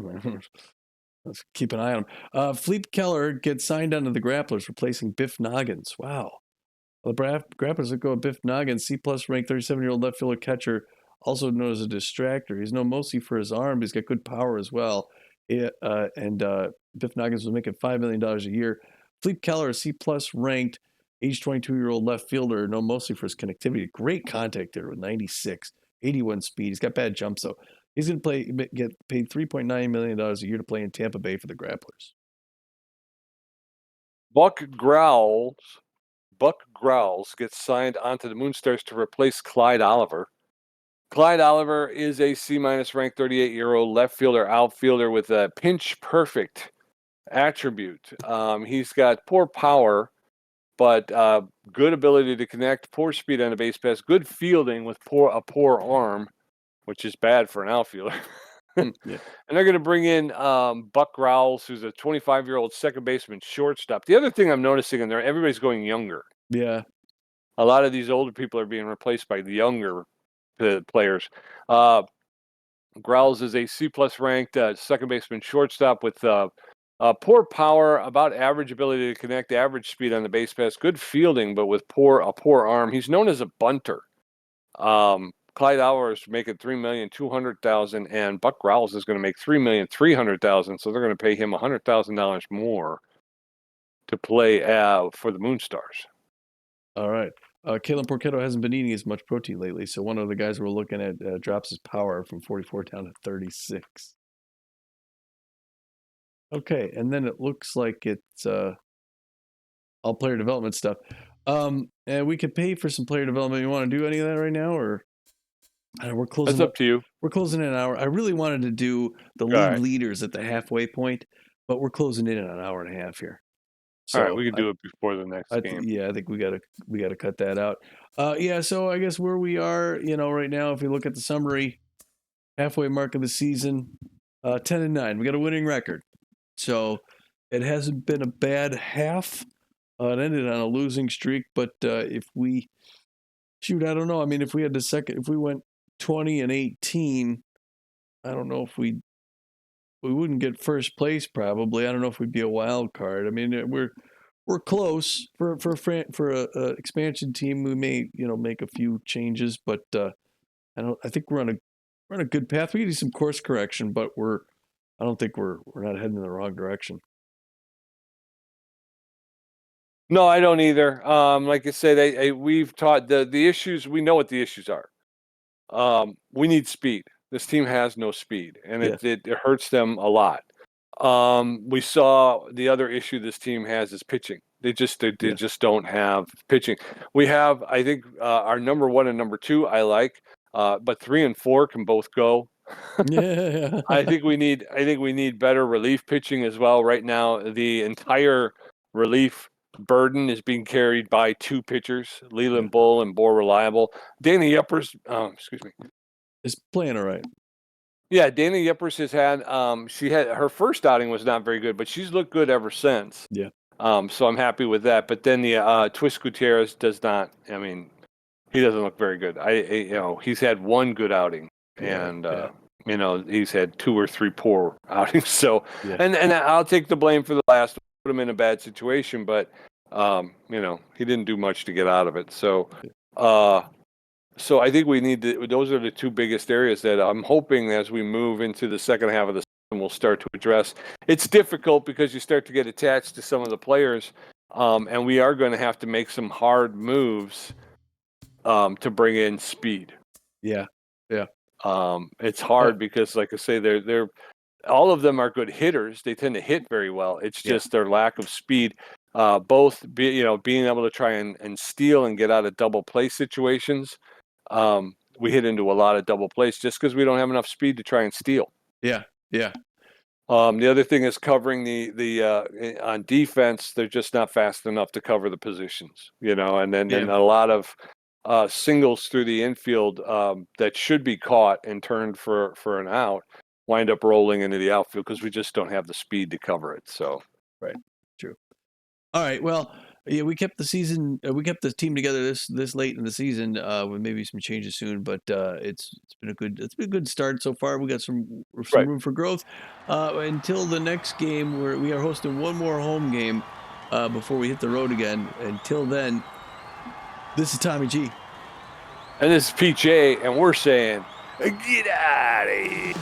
D: let's keep an eye on him. Fleet Keller gets signed onto the Grapplers, replacing Biff Noggins. Wow. The Grapplers will go with Biff Noggins, C plus ranked 37-year-old left fielder catcher, also known as a distractor. He's known mostly for his arm, but he's got good power as well. Biff Noggins was making $5 million a year. Fleet Keller, C plus ranked, age 22-year-old left fielder, known mostly for his connectivity. Great contact there with 96, 81 speed. He's got bad jumps, though. He's going to get paid $3.9 million a year to play in Tampa Bay for the Grapplers.
B: Buck Growls gets signed onto the Moonstars to replace Clyde Oliver. Clyde Oliver is a C-minus ranked 38-year-old left fielder, outfielder with a pinch perfect attribute. He's got poor power, but good ability to connect, poor speed on the base pass, good fielding with a poor arm, which is bad for an outfielder.
D: Yeah.
B: And they're going to bring in Buck Growls, who's a 25-year-old second baseman shortstop. The other thing I'm noticing in there, everybody's going younger.
D: Yeah.
B: A lot of these older people are being replaced by the younger players. Growls is a C-plus ranked second baseman shortstop with poor power, about average ability to connect, average speed on the base pass, good fielding, but with a poor arm. He's known as a bunter. Clyde Oliver is making $3,200,000, and Buck Growls is going to make $3,300,000. So they're going to pay him $100,000 more to play for the Moonstars.
D: All right. Kalen Porchetto hasn't been eating as much protein lately, so one of the guys we're looking at drops his power from 44 down to 36. Okay, and then it looks like it's all player development stuff. And we could pay for some player development. You want to do any of that right now, or we're closing?
B: That's up to you.
D: We're closing in an hour. I really wanted to do the league leaders at the halfway point, but we're closing in an hour and a half here.
B: So all right, we can do it before the next game.
D: Yeah, I think we gotta cut that out. Yeah, so I guess where we are, right now, if you look at the summary, halfway mark of the season, 10-9. We got a winning record, so it hasn't been a bad half. It ended on a losing streak, but if we I don't know. I mean, if we went 20-18, I don't know if we wouldn't get first place. Probably, I don't know if we'd be a wild card. I mean, we're close for a expansion team. We may make a few changes, but I think we're on a good path. We can do some course correction, but I don't think we're not heading in the wrong direction.
B: No, I don't either. Like I said, we've taught the issues. We know what the issues are. We need speed. This team has no speed, and it hurts them a lot. We saw the other issue this team has is pitching. They just don't have pitching. We have, I think, our number 1 and number 2 I like, but 3 and 4 can both go.
D: Yeah.
B: I think we need better relief pitching as well. Right now, the entire relief burden is being carried by 2 pitchers, Leland Bull and Boar Reliable. Danny Yepers,
D: is playing all right.
B: Yeah, Dana Yepers has had she had her first outing was not very good, but she's looked good ever since.
D: Yeah.
B: So I'm happy with that. But then the Twist Gutierrez does not. I mean, he doesn't look very good. He's had 1 good outing, and he's had 2 or 3 poor outings. So and I'll take the blame for the last. Put him in a bad situation, but he didn't do much to get out of it. So. So I think we need to. Those are the 2 biggest areas that I'm hoping as we move into the second half of the will start to address. It's difficult because you start to get attached to some of the players, and we are going to have to make some hard moves to bring in speed.
D: Yeah.
B: It's hard because, like I say, they're all of them are good hitters. They tend to hit very well. It's just their lack of speed. Both being able to try and steal and get out of double play situations. We hit into a lot of double plays just because we don't have enough speed to try and steal.
D: Yeah.
B: The other thing is covering the on defense. They're just not fast enough to cover the positions, and then a lot of singles through the infield that should be caught and turned for an out wind up rolling into the outfield because we just don't have the speed to cover it. So
D: right, true. All right, well, yeah, we kept the team together this late in the season with maybe some changes soon, but it's been a good start so far. We got some room for growth. Until the next game, where we are hosting one more home game before we hit the road again. Until then, this is Tommy G.
B: And this is PJ, and we're saying, get out of here.